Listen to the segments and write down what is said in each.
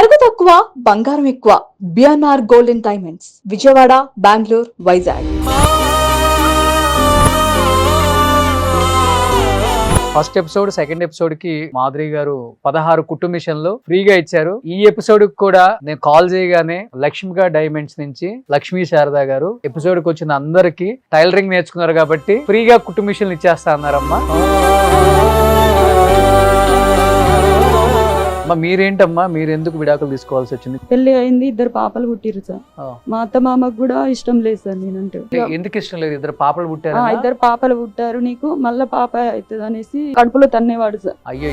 నగదు తక్కువ బంగారం ఎక్కువ. BNR golden diamonds, Vijayawada, Bengaluru, Vizag. First episode second episode కి మాధురి గారు 16 కుట్టు మిషన్లు ఫ్రీగా ఇచ్చారు. ఈ ఎపిసోడ్ కూడా నేను కాల్ చేయగానే లక్ష్మిగా డైమండ్స్ నుంచి లక్ష్మీ శారదా గారు ఎపిసోడ్ కి వచ్చిన అందరికి టైలరింగ్ నేర్చుకున్నారు కాబట్టి ఫ్రీగా కుట్టు మిషన్లు ఇచ్చేస్తా అన్నారమ్మా. మీరేంటమ్మా, మీరు ఎందుకు విడాకులు తీసుకోవాల్సి వచ్చింది? పెళ్లి అయింది, 2 పాపలు పుట్టిరు సార్. మా అత్త మామకు కూడా ఇష్టం లేదు సార్ నేనంటే. ఎందుకు ఇష్టం లేదు? 2 పాపలు పుట్టారు. 2 పాపలు పుట్టారు, నీకు మళ్ళా పాప అవుతుంది అనేసి కడుపులో తన్నేవాడు సార్. అయ్యో,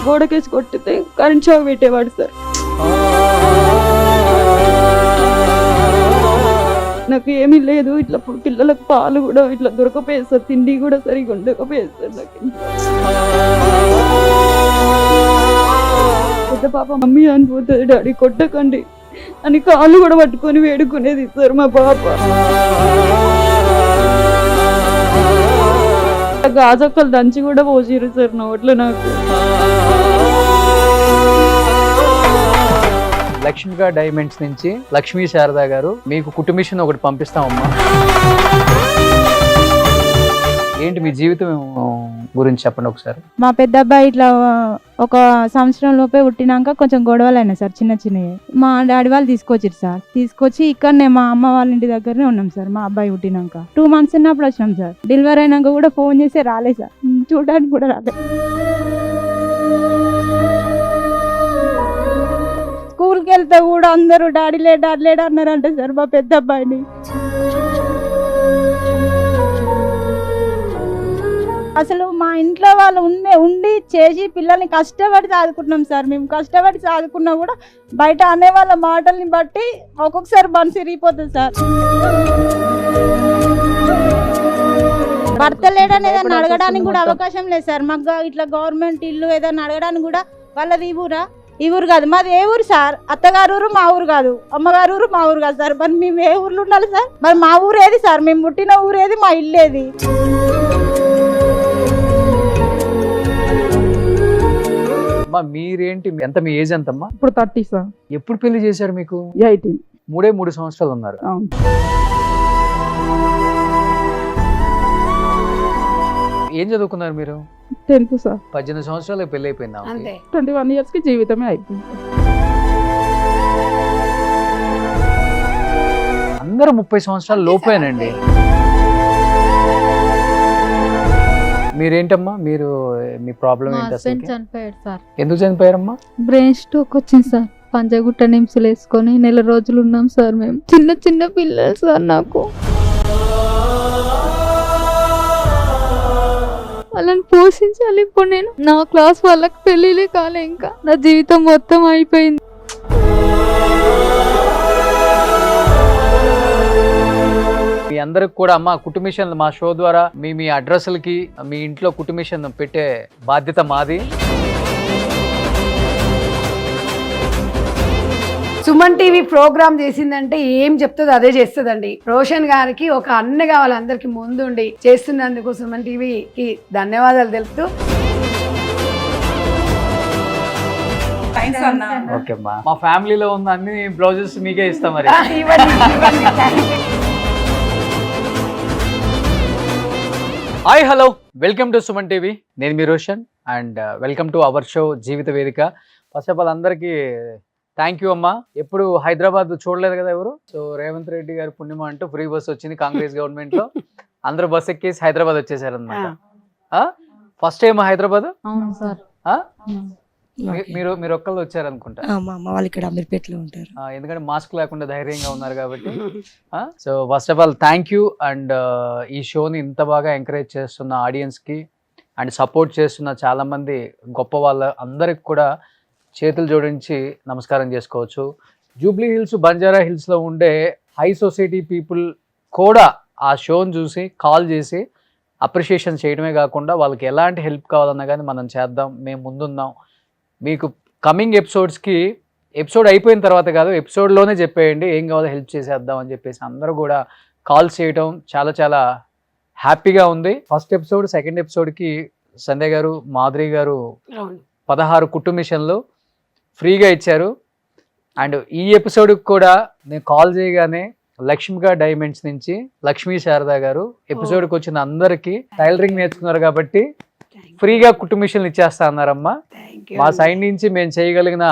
గోడకేసి కొట్టితే కరెంట్ షాక్ పెట్టేవాడు సార్. నాకు ఏమీ లేదు, ఇట్లా పిల్లలకు పాలు కూడా ఇట్లా దొరకపోయేది సార్, తిండి కూడా సరిగా ఉండకపోయేది సార్. నాకు పెద్ద పాప మమ్మీ అనిపోతుంది, డాడీ కొట్టకండి అని కాళ్ళు కూడా పట్టుకొని వేడుకునేది సార్ మా పాప. గాజొక్కలు దంచి కూడా పోసిరు సార్ నోట్లో. నాకు లక్ష్మిగా డైమండ్స్ నుంచి లక్ష్మీ శారదా గారు మీకు కుట్టు మిషన్ ఒకటి పంపిస్తామమ్మా. ఏంటి మీ జీవితం గురించి చెప్పండి ఒకసారి. మా పెద్ద అబ్బాయి ఇట్లా ఒక సంవత్సరం లోపే పుట్టినాక కొంచెం గొడవలు అయినాయి సార్, చిన్న చిన్నవి. మా డాడీ వాళ్ళు తీసుకొచ్చారు సార్. తీసుకొచ్చి ఇక్కడనే మా అమ్మ వాళ్ళ ఇంటి దగ్గరనే ఉన్నాం సార్. మా అబ్బాయి పుట్టినాక 2 months ఉన్నప్పుడు వచ్చినాం సార్. డెలివరీ అయినాక కూడా ఫోన్ చేసి రాలేదు సార్, చూడడానికి కూడా రాలేదు. స్కూల్కి వెళ్తే కూడా అందరూ డాడీ లేడు అన్నారంటే సార్ మా పెద్ద అబ్బాయిని. అసలు మా ఇంట్లో వాళ్ళు ఉండి చేసి పిల్లల్ని కష్టపడి చదువుకుంటున్నాం సార్. మేము కష్టపడి చదువుకున్నా కూడా బయట అనే వాళ్ళ మాటల్ని బట్టి ఒక్కొక్కసారి మనసు ఇరిగిపోతుంది సార్. భర్త లేడని ఏదైనా అడగడానికి కూడా అవకాశం లేదు సార్. మాకు ఇట్లా గవర్నమెంట్ ఇల్లు ఏదైనా అడగడానికి కూడా వాళ్ళది ఈ ఊరు కాదు, మాది ఏ ఊరు సార్? అత్తగారు ఊరు మా ఊరు కాదు, అమ్మగారు ఊరు మా ఊరు కాదు సార్. మరి మేము ఏ ఊర్లో ఉండాలి సార్? మరి మా ఊరు ఏది సార్? మేము పుట్టిన ఊరు ఏది? మా ఇల్లు ఏది? మీరేంటి, ఎంత మీ ఏజ్ ఎంతమ్మా? ఇప్పుడు 30 సార్. ఎప్పుడు పెళ్లి చేశారు మీకు? 18. 3 సంవత్సరాలు ఉన్నారు. ఏం చదువుకున్నారు మీరు? 10th sir. 18 సంవత్సరాలు పెళ్లి అయిపోయిందా? 21 years కి జీవితమే అయిపోయింది. అందరూ 30 సంవత్సరాల లోపేనండి. మీరేంటమ్మా, మీరు మీ ప్రాబ్లం ఏంటి అసలు? చనిపోయాడు సార్. ఎందుకు చనిపోయారమ్మా? బ్రెయిన్ స్ట్రోక్ వచ్చింది సార్. పంజగుట్ట నిమ్స్లు వేసుకొని నెల రోజులు ఉన్నాం సార్. మేము చిన్న పిల్లలు సార్. నాకు వాళ్ళని పోషించాలి. ఇప్పుడు నేను నా క్లాస్ వాళ్ళకి పెళ్ళిలే కాలే, ఇంకా నా జీవితం మొత్తం అయిపోయింది. మీ అందరికి కూడా అమ్మా కుట్టు మిషన్ మా షో ద్వారా మీ అడ్రస్లకి మీ ఇంట్లో కుట్టు మిషన్ పెట్టే బాధ్యత మాది. సుమన్ టీవీ ప్రోగ్రామ్ చేసిందంటే ఏం చెప్తుందో అదే చేస్తుందండి. రోషన్ గారికి ఒక అన్నగా వాళ్ళందరికీ ముందుండి చేస్తున్నందుకు సుమన్ టీవీకి ధన్యవాదాలు తెలుపుతూ ఓకే అమ్మా, మా ఫ్యామిలీలో ఉన్న అన్ని బ్లౌజెస్ మీకే ఇస్తాం మరి. Hi hello, welcome to Suman TV. నేను మీ Roshan and welcome to our show Jeevitha Vedika. First of all అందరికీ థ్యాంక్ యూ అమ్మా. ఎప్పుడు హైదరాబాద్ చూడలేదు కదా ఎవరు. సో రేవంత్ రెడ్డి గారి పుణ్యమ అంటూ ఫ్రీ బస్ వచ్చింది కాంగ్రెస్ గవర్నమెంట్ లో. అందరూ బస్ ఎక్కేసి హైదరాబాద్ వచ్చేసారు అనమాట. First time Hyderabad? మీరు ఒక్కళ్ళు వచ్చారు అనుకుంటా. మా అమ్మ వాళ్ళు ఇక్కడ అమీర్పేటలో ఉంటారు. ఎందుకంటే మాస్క్ లేకుండా ధైర్యంగా ఉన్నారు కాబట్టి. So first of all thank you. And ఈ షోని ఇంత బాగా ఎంకరేజ్ చేస్తున్న ఆడియన్స్ కి అండ్ సపోర్ట్ చేస్తున్న చాలా మంది గొప్ప వాళ్ళ అందరికి కూడా చేతులు జోడించి నమస్కారం చేసుకోవచ్చు. జూబ్లీ హిల్స్, బంజారా హిల్స్లో ఉండే హై సొసైటీ పీపుల్ కూడా ఆ షోని చూసి కాల్ చేసి అప్రిషియేషన్ చేయడమే కాకుండా వాళ్ళకి ఎలాంటి హెల్ప్ కావాలన్నా కానీ మనం చేద్దాం, మేము ముందున్నాం. మీకు కమింగ్ ఎపిసోడ్స్కి ఎపిసోడ్ అయిపోయిన తర్వాత కాదు, ఎపిసోడ్లోనే చెప్పేయండి ఏం కావాలో హెల్ప్ చేసేద్దాం అని చెప్పేసి అందరూ కూడా కాల్ చేయడం చాలా చాలా హ్యాపీగా ఉంది. ఫస్ట్ ఎపిసోడ్ సెకండ్ ఎపిసోడ్కి సంధ్య గారు, మాధురి గారు అవును 16 కుట్టు మిషన్లు ఫ్రీగా ఇచ్చారు. అండ్ ఈ ఎపిసోడ్కి కూడా నేను కాల్ చేయగానే లక్ష్మిగా డైమండ్స్ నుంచి లక్ష్మీ శారదా గారు ఎపిసోడ్కి వచ్చిన అందరికి టైలరింగ్ నేర్చుకున్నారు కాబట్టి ఫ్రీగా కుట్టు మిషన్లు ఇచ్చేస్తా అన్నారమ్మా. Thank you. మా సైడ్ నుంచి మేము చేయగలిగిన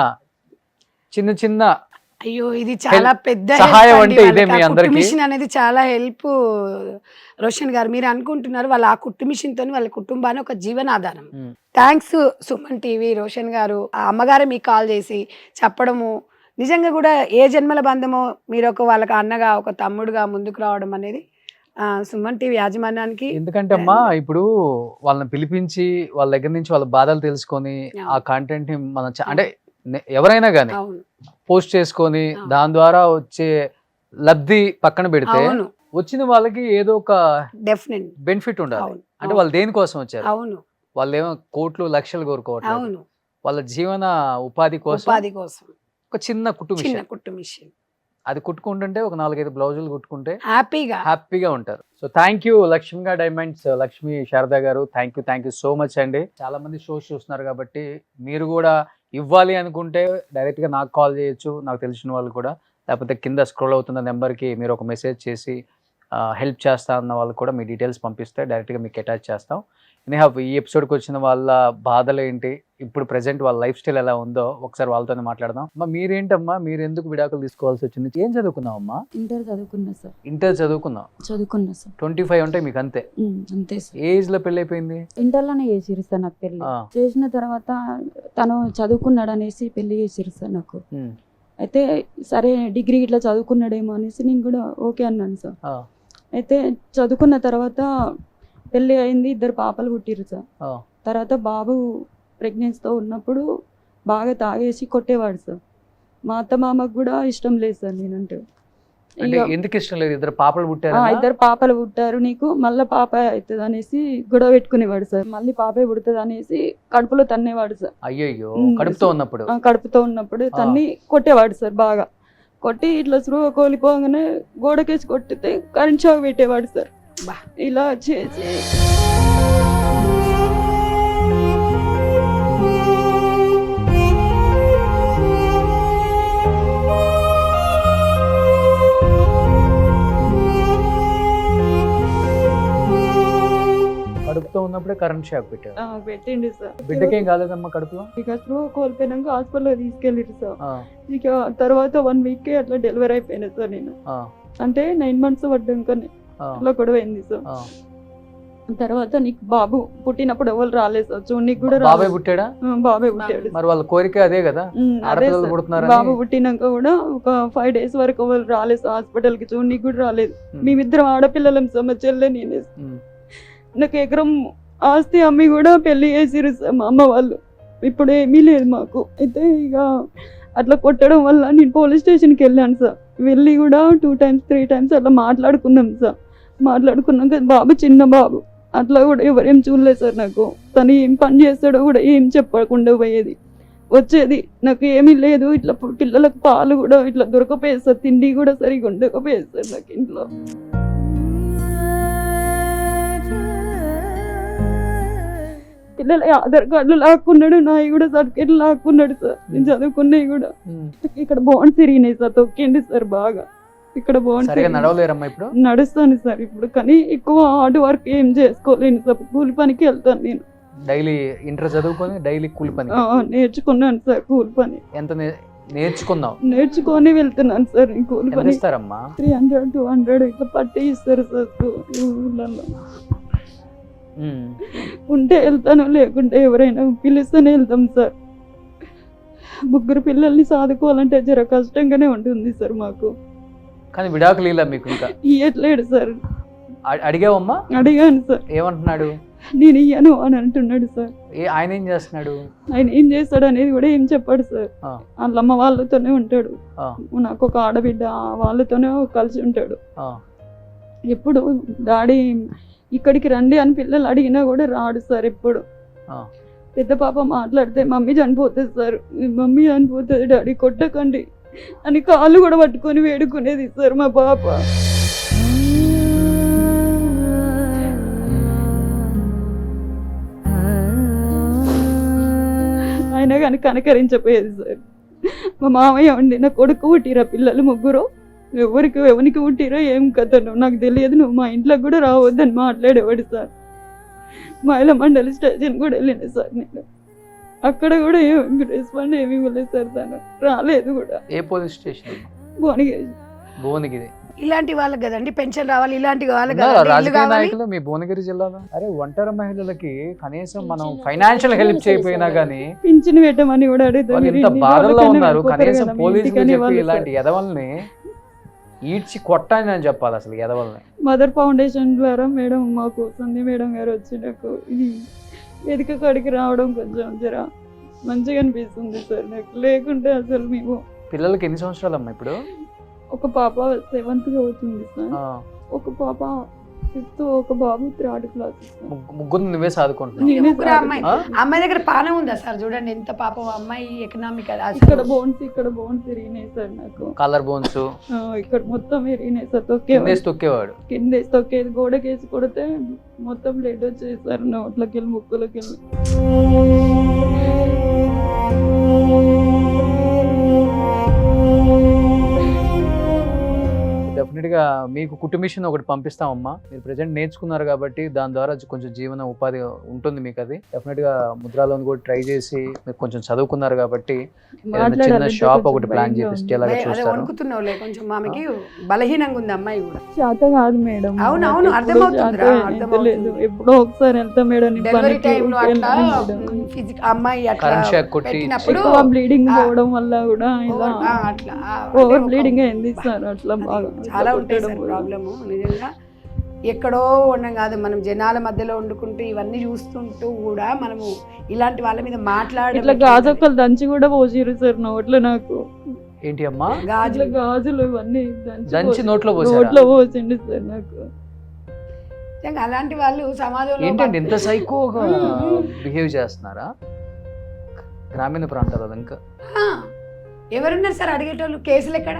చిన్న చిన్న అయ్యో ఇది చాలా పెద్ద సహాయం అంటే ఇదే మీ అందరికీ. మిషన్ అనేది చాలా హెల్ప్. రోషన్ గారు మీరు అనుకుంటున్నారు వాళ్ళ ఆ కుట్టు మిషన్ తోని వాళ్ళ కుటుంబాన్ని ఒక జీవనాధారం. మ్. థ్యాంక్స్ సుమన్ టీవీ రోషన్ గారు. ఆ అమ్మగారే మీకు కాల్ చేసి చెప్పడము నిజంగా కూడా ఏ జన్మల బంధమో మీరు ఒక వాళ్ళకి అన్నగా ఒక తమ్ముడుగా ముందుకు రావడం అనేది సుమన్ టీవీ యాజమాన్యానికి. ఎందుకంటే అమ్మా ఇప్పుడు వాళ్ళని పిలిపించి వాళ్ళ దగ్గర నుంచి వాళ్ళ బాధలు తెలుసుకొని ఆ కాంటెంట్ ని మనం అంటే ఎవరైనా కానీ అవును పోస్ట్ చేసుకొని దాని ద్వారా వచ్చే లబ్ధి పక్కన పెడితే అవును వచ్చిన వాళ్ళకి ఏదో ఒక డెఫినెట్ బెనిఫిట్ ఉండాలి. అవును అంటే వాళ్ళు దేనికోసం వచ్చారు, అవును వాళ్ళు ఏమో కోట్లు లక్షలు కోరుకోవట్లేదు, అవును వాళ్ళ జీవన ఉపాధి కోసం ఉపాధి కోసం ఒక చిన్న కుట్టు చిన్న మిషన్ కుట్టు మిషన్ అది కుట్టుకుంటుంటే ఒక 4-5 బ్లౌజులు కుట్టుకుంటే హ్యాపీగా హ్యాపీగా ఉంటారు. సో థ్యాంక్ యూ లక్ష్మిగా diamonds Lakshmi Sharada garu, thank you so much అండి. చాలా మంది షోస్ చూస్తున్నారు కాబట్టి మీరు కూడా ఇవ్వాలి అనుకుంటే డైరెక్ట్ గా నాకు కాల్ చేయొచ్చు, నాకు తెలిసిన వాళ్ళు కూడా, లేకపోతే కింద స్క్రోల్ అవుతున్న నెంబర్కి మీరు ఒక మెసేజ్ చేసి హెల్ప్ చేస్తా అన్న వాళ్ళు కూడా మీ డీటెయిల్స్ పంపిస్తే డైరెక్ట్గా మీకు అటాచ్ చేస్తాం. ఈ ఎపిసోడ్కి వచ్చిన వాళ్ళ బాధలు ఏంటి, ఇప్పుడు ప్రెసెంట్ వాళ్ళ లైఫ్ స్టైల్ ఎలా ఉందో ఒకసారి వాళ్ళతోనే మాట్లాడదాం. అమ్మా మీరేంటమ్మా, మీరు ఎందుకు విడాకులు తీసుకోవాల్సి వచ్చింది? ఏం చదువుకున్నావు అమ్మా? ఇంటర్ చదువుకున్నా సార్. ఇంటర్ చదువుకున్నావు, చదువుకున్నా సార్. 25 ఉంటాయి మీకు అంతే. అంతే సార్. ఏ ఏజ్ లో పెళ్లి అయిపోయింది? ఇంటర్లోనే చేసిరు సార్ నాకు పెళ్లి. చేసిన తర్వాత తను చదువుకున్నాడు అనేసి పెళ్లి చేసిరు సార్ నాకు. అయితే సరే డిగ్రీ ఇట్లా చదువుకున్నాడేమో అనేసి నేను కూడా ఓకే అన్నాను సార్. అయితే చదువుకున్న తర్వాత పెళ్ళి అయింది, 2 పాపలు పుట్టిరు సార్. తర్వాత బాబు ప్రెగ్నెన్సీతో ఉన్నప్పుడు బాగా తాగేసి కొట్టేవాడు సార్. మా అత్త మామకు కూడా ఇష్టం లేదు సార్ నేనంటే. ఎందుకు ఇష్టం లేదు? 2 పాపలు పుట్టారు. 2 పాపలు పుట్టారు నీకు, మళ్ళీ పాప అవుతుంది అనేసి గొడవ పెట్టుకునేవాడు సార్. మళ్ళీ పాపే పుడుతుంది అనేసి కడుపులో తన్నేవాడు సార్. అయ్యో కడుపుతో ఉన్నప్పుడు? కడుపుతో ఉన్నప్పుడు తన్ని కొట్టేవాడు సార్. బాగా కొట్టి ఇట్లా స్పృహ కోల్పోగానే గోడకేసి కొట్టితే కరెంట్ షాక్ పెట్టేవాడు సార్. ఇలా చేసి కడుపుతో ఉన్నప్పుడే కరెంట్ షాక్ పెట్టారు. పెట్టిండు సార్. బిడ్డకేం కాలేదమ్మా కడుపులో? ఇక స్పృహ కోల్పోయినాక హాస్పిటల్లో తీసుకెళ్ళిరు సార్. ఇక తర్వాత 1 వీక్ అట్లా డెలివరీ అయిపోయినా సార్ నేను. అంటే 9 months పడ్డాకనే అట్లా గొడవ అయింది సార్. తర్వాత నీకు బాబు పుట్టినప్పుడు ఎవరు రాలేదు సార్, చూడనికి కూడా బాబాయ్ పుట్టాడా? బాబాయ్ పుట్టాడు. మరి వాళ్ళ కోరిక అదే కదా, బాబు పుట్టినాక కూడా ఒక 5 days వరకు ఎవరు రాలేదు సార్ హాస్పిటల్ కి, చూడనికి కూడా రాలేదు. మేమిద్దరం ఆడపిల్లలం సార్, మా చెల్లె నేనే. నాకు ఎకరం ఆస్తి అమ్మి కూడా పెళ్లి చేసిరు సార్ మా అమ్మ వాళ్ళు. ఇప్పుడు ఏమీ లేదు మాకు. అయితే ఇక అట్లా కొట్టడం వల్ల నేను పోలీస్ స్టేషన్కి వెళ్ళాను సార్. వెళ్ళి కూడా 2 times 3 times అట్లా మాట్లాడుకున్నాం సార్. మాట్లాడుకున్నాక బాబు చిన్న బాబు అట్లా కూడా ఎవరేం చూడలేదు సార్. నాకు తను ఏం పని చేస్తాడో కూడా ఏం చెప్పకుండా పోయేది వచ్చేది. నాకు ఏమీ లేదు, ఇట్లా పిల్లలకు పాలు కూడా ఇట్లా దొరకపోయేది సార్, తిండి కూడా సరిగా ఉండకపోయేది సార్ నాకు ఇంట్లో. పిల్లల ఆధార్ కార్డులు లాక్కున్నాడు, నాయి కూడా సర్టిఫికేట్లు లాక్కున్నాడు సార్. నేను చదువుకున్నాయి కూడా. ఇక్కడ బోన్స్ తిరిగినాయి సార్, తొక్కిండి సార్ బాగా. ఇక్కడ బోన్స్ నడుస్తాను సార్ ఇప్పుడు, కానీ ఎక్కువ హార్డ్ వర్క్ ఏం చేసుకోలేను సార్. కూలి పనికి వెళ్తాను నేను. డైలీ ఇంటర్ చదువుకొని డైలీ కూలి పని నేర్చుకున్నాను సార్. కూలి పని ఎంత నేర్చుకున్నావు? నేర్చుకొని వెళ్తున్నాను సార్. కూలి పని ఇస్తారమ్మా 300 200 ఇట్లా పట్టి ఇస్తారు సార్ ఊళ్ళల్లో. ఉంటే వెళ్తాను, లేకుంటే ఎవరైనా పిలుస్తూనే వెళ్తాం సార్. 3 పిల్లల్ని సాదుకోవాలంటే జర కష్టంగానే ఉంటుంది సార్ మాకు. కానీ విడాకులు ఇలా మీకు ఇంకా ఇయ్యట్లేడు సార్. అడిగావమ్మా? అడిగాను సార్. ఏమంటున్నాడు? నేను ఇయ్యను అని అంటున్నాడు సార్. ఆయన ఏం చేస్తున్నాడు? ఆయన ఏం చేస్తాడు అనేది కూడా ఏం చెప్పాడు సార్. వాళ్ళ అమ్మ వాళ్ళతోనే ఉంటాడు. నాకు ఒక ఆడబిడ్డ, వాళ్ళతోనే కలిసి ఉంటాడు. ఎప్పుడు డాడీ ఇక్కడికి రండి అని పిల్లలు అడిగినా కూడా రాడు సార్. ఎప్పుడు పెద్ద పాప మాట్లాడితే మమ్మీ చనిపోతుంది సార్, మమ్మీ చనిపోతుంది డాడీ కొట్టకండి అని కాళ్ళు కూడా పట్టుకొని వేడుకునేది సార్ మా పాప. అయినా కానీ కనకరించపోయేది సార్. మా మామయ్య ఉండి నా కొడుకు పుట్టిరా పిల్లలు ముగ్గురు, ఎవరికి పుట్టిరో ఏం కథను నాకు తెలియదు, నువ్వు మా ఇంట్లోకి కూడా రావద్దని మాట్లాడేవాడు సార్. మహిళా మండలి స్టేషన్ కూడా వెళ్ళిన సార్ నేను, అక్కడ కూడా ఏమి రెస్పాండ్ ఏమి ఇవ్వలేదు సార్, తను రాలేదు కూడా. ఏ పోలీస్ స్టేషన్? భువనగిరి. భువనగిరి. ఇలాంటి వాళ్ళకి కదండి పెన్షన్ రావాలి, ఇలాంటి వాళ్ళకి ఉన్నారా కదండి ఇల్లు రాజకీయ కావాలి. నాయకులు మీ భువనగిరి జిల్లాలో? అరే ఒంటరి మహిళలకి కనీసం మనం ఫైనాన్షియల్ హెల్ప్ చేయకపోయినా గానీ పింఛన్ పెట్టమని కూడా అడుగుతాం. వాళ్ళు ఇంత బాధల్లో ఉన్నారు, కనీసం పోలీసులు చెప్పి ఇలాంటి ఎదవల్ని ఈడ్చి కొట్టని అని చెప్పాలి అసలు ఎదవల్ని. మదర్ ఫౌండేషన్ ద్వారా మేడం మాకు సంధ్య మేడం గారు వచ్చి నాకు ఇది వేదిక కాడికి రావడం కొంచెం జర మంచిగా అనిపిస్తుంది సార్ నాకు. లేకుంటే అసలు మేము పిల్లలకి ఎన్ని సంవత్సరాలు అమ్మా ఇప్పుడు? ఒక పాప 7th అవుతుంది సార్, ఒక పాప 5th, ఒక బాబు 3rd క్లాస్. ముగ్గురు నువ్వే సాదుకుంటున్నావు? నేనే ముగ్గురు అమ్మాయి అమ్మాయి దగ్గర పానం ఉందా సార్? చూడండి ఎంత పాపం అమ్మాయి ఎకనామిక్. ఇక్కడ బోన్స్ ఇరిగినాయి సార్ నాకు, కలర్ బోన్స్ ఇక్కడ మొత్తం ఇరిగినాయి సార్. తొక్కేవాడు కింద తొక్కేది, గోడకేసి కొడితే మొత్తం బ్లడ్ వచ్చేది సార్ నోట్లకి వెళ్ళి ముక్కులకి వెళ్ళి. డెఫినెట్ గా మీకు కుటుంబిషన్ ఒకటి పంపిస్తామమ్మా. మీరు ప్రెజెంట్ నేర్చుకున్నారు కాబట్టి దాని ద్వారా కొంచెం జీవన ఉపాధి ఉంటుంది మీకు. అది డెఫినెట్ గా ముద్రా లోన్ కూడా ట్రై చేసి మీరు కొంచెం చదువుకున్నారు కాబట్టి చిన్న షాప్ ఒకటి ప్లాన్ చేపిస్తేలాగా చూస్తారు. వణుకుతున్నావులే కొంచెం, ఆమెకి బలహీనంగా ఉంది అమ్మాయి కూడా. శాత కాదు మేడం. అవును అర్థమవుతుంది. ఎప్పుడో ఒకసారి వెళ్తా మేడం, డెలివరీ టైంలో అట్లా అమ్మాయి అట్లా కరెంట్ షాక్ కొట్టి పెట్టినప్పుడు బ్లీడింగ్ పోవడం వల్ల కూడా అట్లా ఓవర్ బ్లీడింగ్ అయింది సార్. అట్లా బాగా చాలా ఉంటాయి సార్ ప్రాబ్లము. నిజంగా ఎక్కడో ఉండడం కాదు, మనం జనాల మధ్యలో వండుకుంటూ ఇవన్నీ చూస్తుంటూ కూడా మనము ఇలాంటి వాళ్ళ మీద మాట్లాడే ఇట్లా గాజొక్కలు దంచి కూడా పోసిరు సార్ నోట్లో. నాకు ఏంటి అమ్మా గాజులు ఇవన్నీ దంచి నోట్లో పోసిండు సార్ నాకు. అలాంటి వాళ్ళు సమాజంలో ఏంటంటే ఇంత సైకోగా బిహేవ్ చేస్తున్నారా గ్రామీణ ప్రాంతాలలో? ఇంకా ఎవరున్నారు సార్ అడిగేటోళ్ళు? కేసులు ఎక్కడ?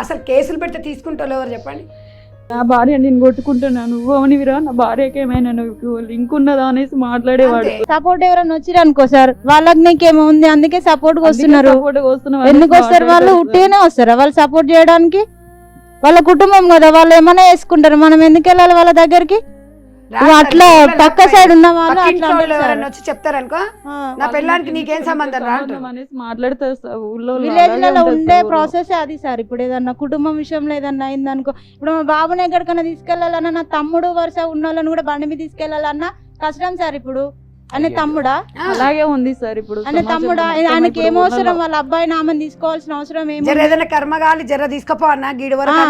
అసలు కేసులు పెడితే తీసుకుంటారు ఎవరు చెప్పండి? నా భార్య నేను కొట్టుకుంటున్నాను, నువ్వు అవనివిరా, నా భార్యకి ఏమైనా నువ్వు లింక్ ఉన్నదా అనేసి మాట్లాడేవాడు. సపోర్ట్ ఎవరైనా వచ్చిరు అనుకో సార్, వాళ్ళకి నీకేమో ఉంది అందుకే సపోర్ట్ వస్తున్నారు. ఎందుకు వస్తారు వాళ్ళు? ఉట్టిగానే వస్తారా వాళ్ళు సపోర్ట్ చేయడానికి? వాళ్ళ కుటుంబం కదా, వాళ్ళు ఏమైనా వేసుకుంటారు, మనం ఎందుకు వెళ్ళాలి వాళ్ళ దగ్గరికి? అట్లా పక్క సైడ్ ఉన్న వాళ్ళు వచ్చి చెప్తారనుకో, నా పిల్లానికి నీకేం సంబంధం విలేజ్ లలో ఉండే ప్రాసెస్ అది సార్. ఇప్పుడు ఏదన్నా కుటుంబం విషయంలో ఏదన్నా అయిందనుకో, ఇప్పుడు మా బాబుని ఎక్కడికైనా తీసుకెళ్లాలన్నా, నా తమ్ముడు వరుస ఉన్న వాళ్ళని కూడా బండి మీద తీసుకెళ్లాలన్నా కష్టం సార్. ఇప్పుడు అనే తమ్ముడా అలాగే ఉంది సార్. ఇప్పుడు అనే తమ్ముడా, ఆయనకి ఏం అవసరం? వాళ్ళ అబ్బాయి నామని తీసుకోవాల్సిన అవసరం ఏమి? ఏదైనా కర్మగాలి జర తీసుకపో అన్న గీడి వరకు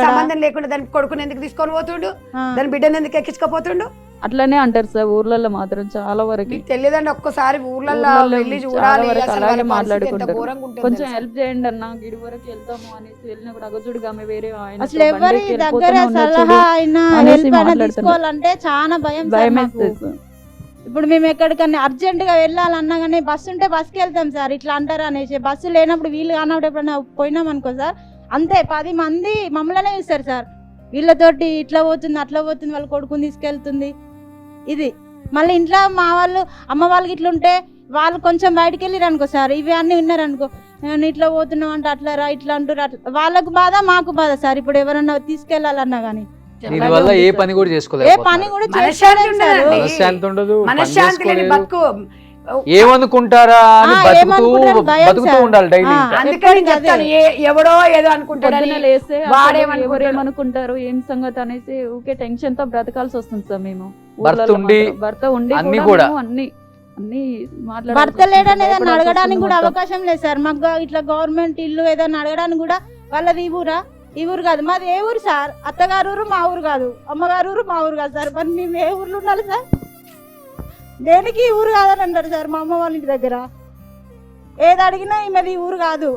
సంబంధం లేకుండా దాని కొడుకుని ఎందుకు తీసుకొని పోతుండు, దాని బిడ్డను ఎందుకు ఎక్కించుకోపోతుండు? అట్లనే అంటారు సార్ ఊర్లలో మాత్రం చాలా వరకు. తెలియదండి, ఒక్కసారి ఊర్లలో వెళ్ళి చూడాలి, అలాగే మాట్లాడుకుంటారు. కొంచెం హెల్ప్ చేయండి అన్న, గిడి వరకు వెళ్తాము అనేసి వెళ్ళినప్పుడు అగజుడిగా ఆమె వేరే అసలు ఎవరి దగ్గర సలహా అయినా తీసుకోవాలంటే చాలా భయం వేస్తుంది. ఇప్పుడు మేము ఎక్కడికన్నా అర్జెంట్ గా వెళ్ళాలన్నా కానీ బస్సు ఉంటే బస్కి వెళ్తాం సార్. ఇట్లా అంటారు అనేసి బస్సు లేనప్పుడు వీళ్ళు కానప్పుడు ఎప్పుడైనా పోయినాం అనుకో సార్, అంతే 10 మంది మమ్మల్నే చూస్తారు సార్. వీళ్ళతోటి ఇట్లా పోతుంది అట్లా పోతుంది, వాళ్ళ కొడుకుని తీసుకెళ్తుంది. ఇది మళ్ళీ ఇంట్లో మా వాళ్ళు అమ్మ వాళ్ళకి ఇట్లా ఉంటే వాళ్ళు కొంచెం బయటకు వెళ్ళిరు అనుకో సార్, ఇవి అన్నీ విన్నారనుకో, నేను ఇట్లా పోతున్నాం అంటే అట్లా రా ఇట్లా అంటారు, అట్లా వాళ్ళకు బాధ మాకు బాధ సార్. ఇప్పుడు ఎవరన్నా తీసుకెళ్లాలన్నా కానీ దీనివల్ల ఏ పని కూడా చేసుకోలేదు, ఏ పని కూడా మనశ్శాంతి ఉండదు, బతుకు ఏమనుకుంటారా అని బతుకుతూ ఉండాలి డైలీ. అందుకని చెప్తాను, ఎవడో ఏదో అనుకుంటాడని, ఎవరేమనుకుంటారు ఏం సంగతి అనేసి ఊకే టెన్షన్ తో బ్రతకాల్సి వస్తుంది సార్. మేము భర్త ఉండి అన్ని కూడా అన్ని భర్త లేడని ఏదన్నా అడగడానికి కూడా అవకాశం లేదు సార్. మాకు ఇట్లా గవర్నమెంట్ ఇల్లు ఏదన్నా అడగడానికి కూడా వాళ్ళది ఈ ఊరా? ఈ ఊరు కాదు, మాది ఏ ఊరు సార్? అత్తగారు ఊరు మా ఊరు కాదు, అమ్మగారు ఊరు మా ఊరు కాదు సార్. మరి మేము ఏ ఊర్లో ఉండాలి సార్? దేనికి ఈ ఊరు కాదని అంటారు సార్ మా అమ్మ వాళ్ళ ఇంటి దగ్గర. ఏది అడిగినా ఈమెది ఈ ఊరు కాదు.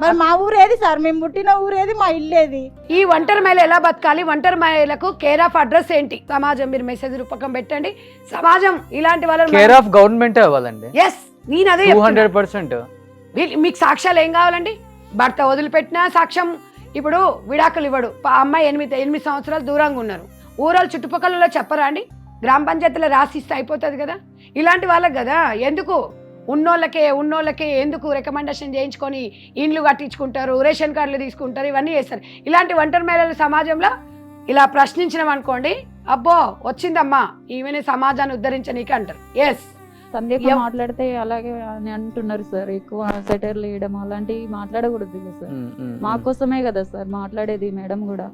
మరి మా ఊరు ఏది సార్? మేము పుట్టిన ఊరు ఏది? మా ఇల్లు ఏది? ఈ ఒంటరి మహిళ ఎలా బతకాలి, ఒంటరి మహిళలకు కేర్ ఆఫ్ అడ్రస్ ఏంటి? సమాజం మీరు మెసేజ్ రూపకం పెట్టండి. సమాజం ఇలాంటి వాళ్ళ కేర్ ఆఫ్ గవర్నమెంట్ అవ్వాలండి. ఎస్, నేను అదే 200%. మీకు సాక్ష్యాలు ఏం కావాలండి? భర్త వదిలిపెట్టిన సాక్ష్యం. ఇప్పుడు విడాకులు ఇవ్వడు, అమ్మాయి 8 సంవత్సరాలు దూరంగా ఉన్నారు, ఊరాలు చుట్టుపక్కల చెప్పరా అండి? గ్రామ పంచాయతీలో రాసిస్తే అయిపోతుంది కదా. ఇలాంటి వాళ్ళకి కదా ఎందుకు ఉన్నోళ్ళకే ఎందుకు రికమెండేషన్ చేయించుకొని ఇండ్లు కట్టించుకుంటారు, రేషన్ కార్డులు తీసుకుంటారు, ఇవన్నీ చేస్తారు. ఇలాంటి ఒంటరి మహిళల సమాజంలో ఇలా ప్రశ్నించినాం అనుకోండి, అబ్బో వచ్చిందమ్మా ఈమెనే సమాజాన్ని ఉద్ధరించనీకి అంటారు. ఎస్ సంధ్యకు మాట్లాడితే అలాగే అని అంటున్నారు సార్, ఎక్కువ సెటర్లు వేయడం అలాంటివి మాట్లాడకూడదు కదా సార్. మా కోసమే కదా సార్ మాట్లాడేది. మేడం కూడా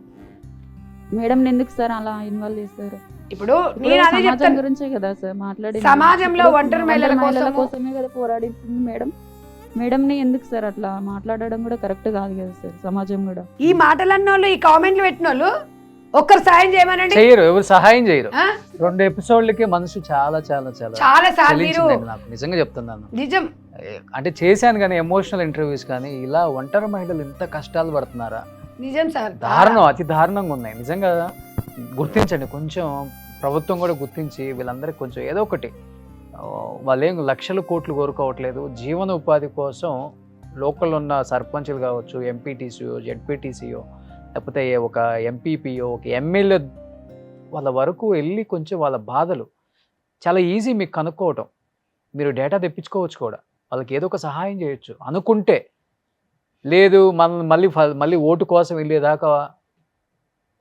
మేడం ఎందుకు సార్ అలా ఇన్వాల్వ్ చేస్తారు? ఇప్పుడు నేను అదే సమాజం చెప్తాను గురించే కదా సార్ మాట్లాడేది. సమాజంలో ఒంటరి మహిళల కోసమే కదా పోరాడుతుంది మేడం. మేడంని ఎందుకు సార్ అట్లా మాట్లాడడం కూడా కరెక్ట్ కాదు కదా సార్. సమాజం కూడా ఈ మాటలు అన్నోళ్ళు, ఈ కామెంట్లు పెట్టిన వాళ్ళు ఒక్కరు సాయం చేయమనండి, చేయరు, ఎవరు సహాయం చేయరు. ఆ? 2 ఎపిసోడ్లకి మనసు చాలా చాలా చాలా చాలా సార్లు మీరు చలించిందండి నాకు, నిజంగా చెప్తున్నాను. నిజం అంటే చేశాను కానీ ఎమోషనల్ ఇంటర్వ్యూస్, కానీ ఇలా ఒంటరి మహిళలు ఇంత కష్టాలు పడుతున్నారా? నిజం సార్, దారుణం, అతి దారుణంగా ఉన్నాయి నిజంగా. గుర్తించండి, కొంచెం ప్రభుత్వం కూడా గుర్తించి వీళ్ళందరికీ కొంచెం ఏదో ఒకటి, వాళ్ళు ఏం లక్షల కోట్లు కోరుకోవట్లేదు, జీవన ఉపాధి కోసం లోకల్ ఉన్న సర్పంచులు కావచ్చు, ఎంపీటీసీయో జెడ్పీటీసీయో లేకపోతే ఒక ఎంపీపీయో ఒక ఎమ్మెల్యే వాళ్ళ వరకు వెళ్ళి కొంచెం వాళ్ళ బాధలు చాలా ఈజీ మీకు కనుక్కోవటం. మీరు డేటా తెప్పించుకోవచ్చు కూడా, వాళ్ళకి ఏదో ఒక సహాయం చేయొచ్చు అనుకుంటే. లేదు మళ్ళీ ఓటు కోసం వెళ్ళేదాకా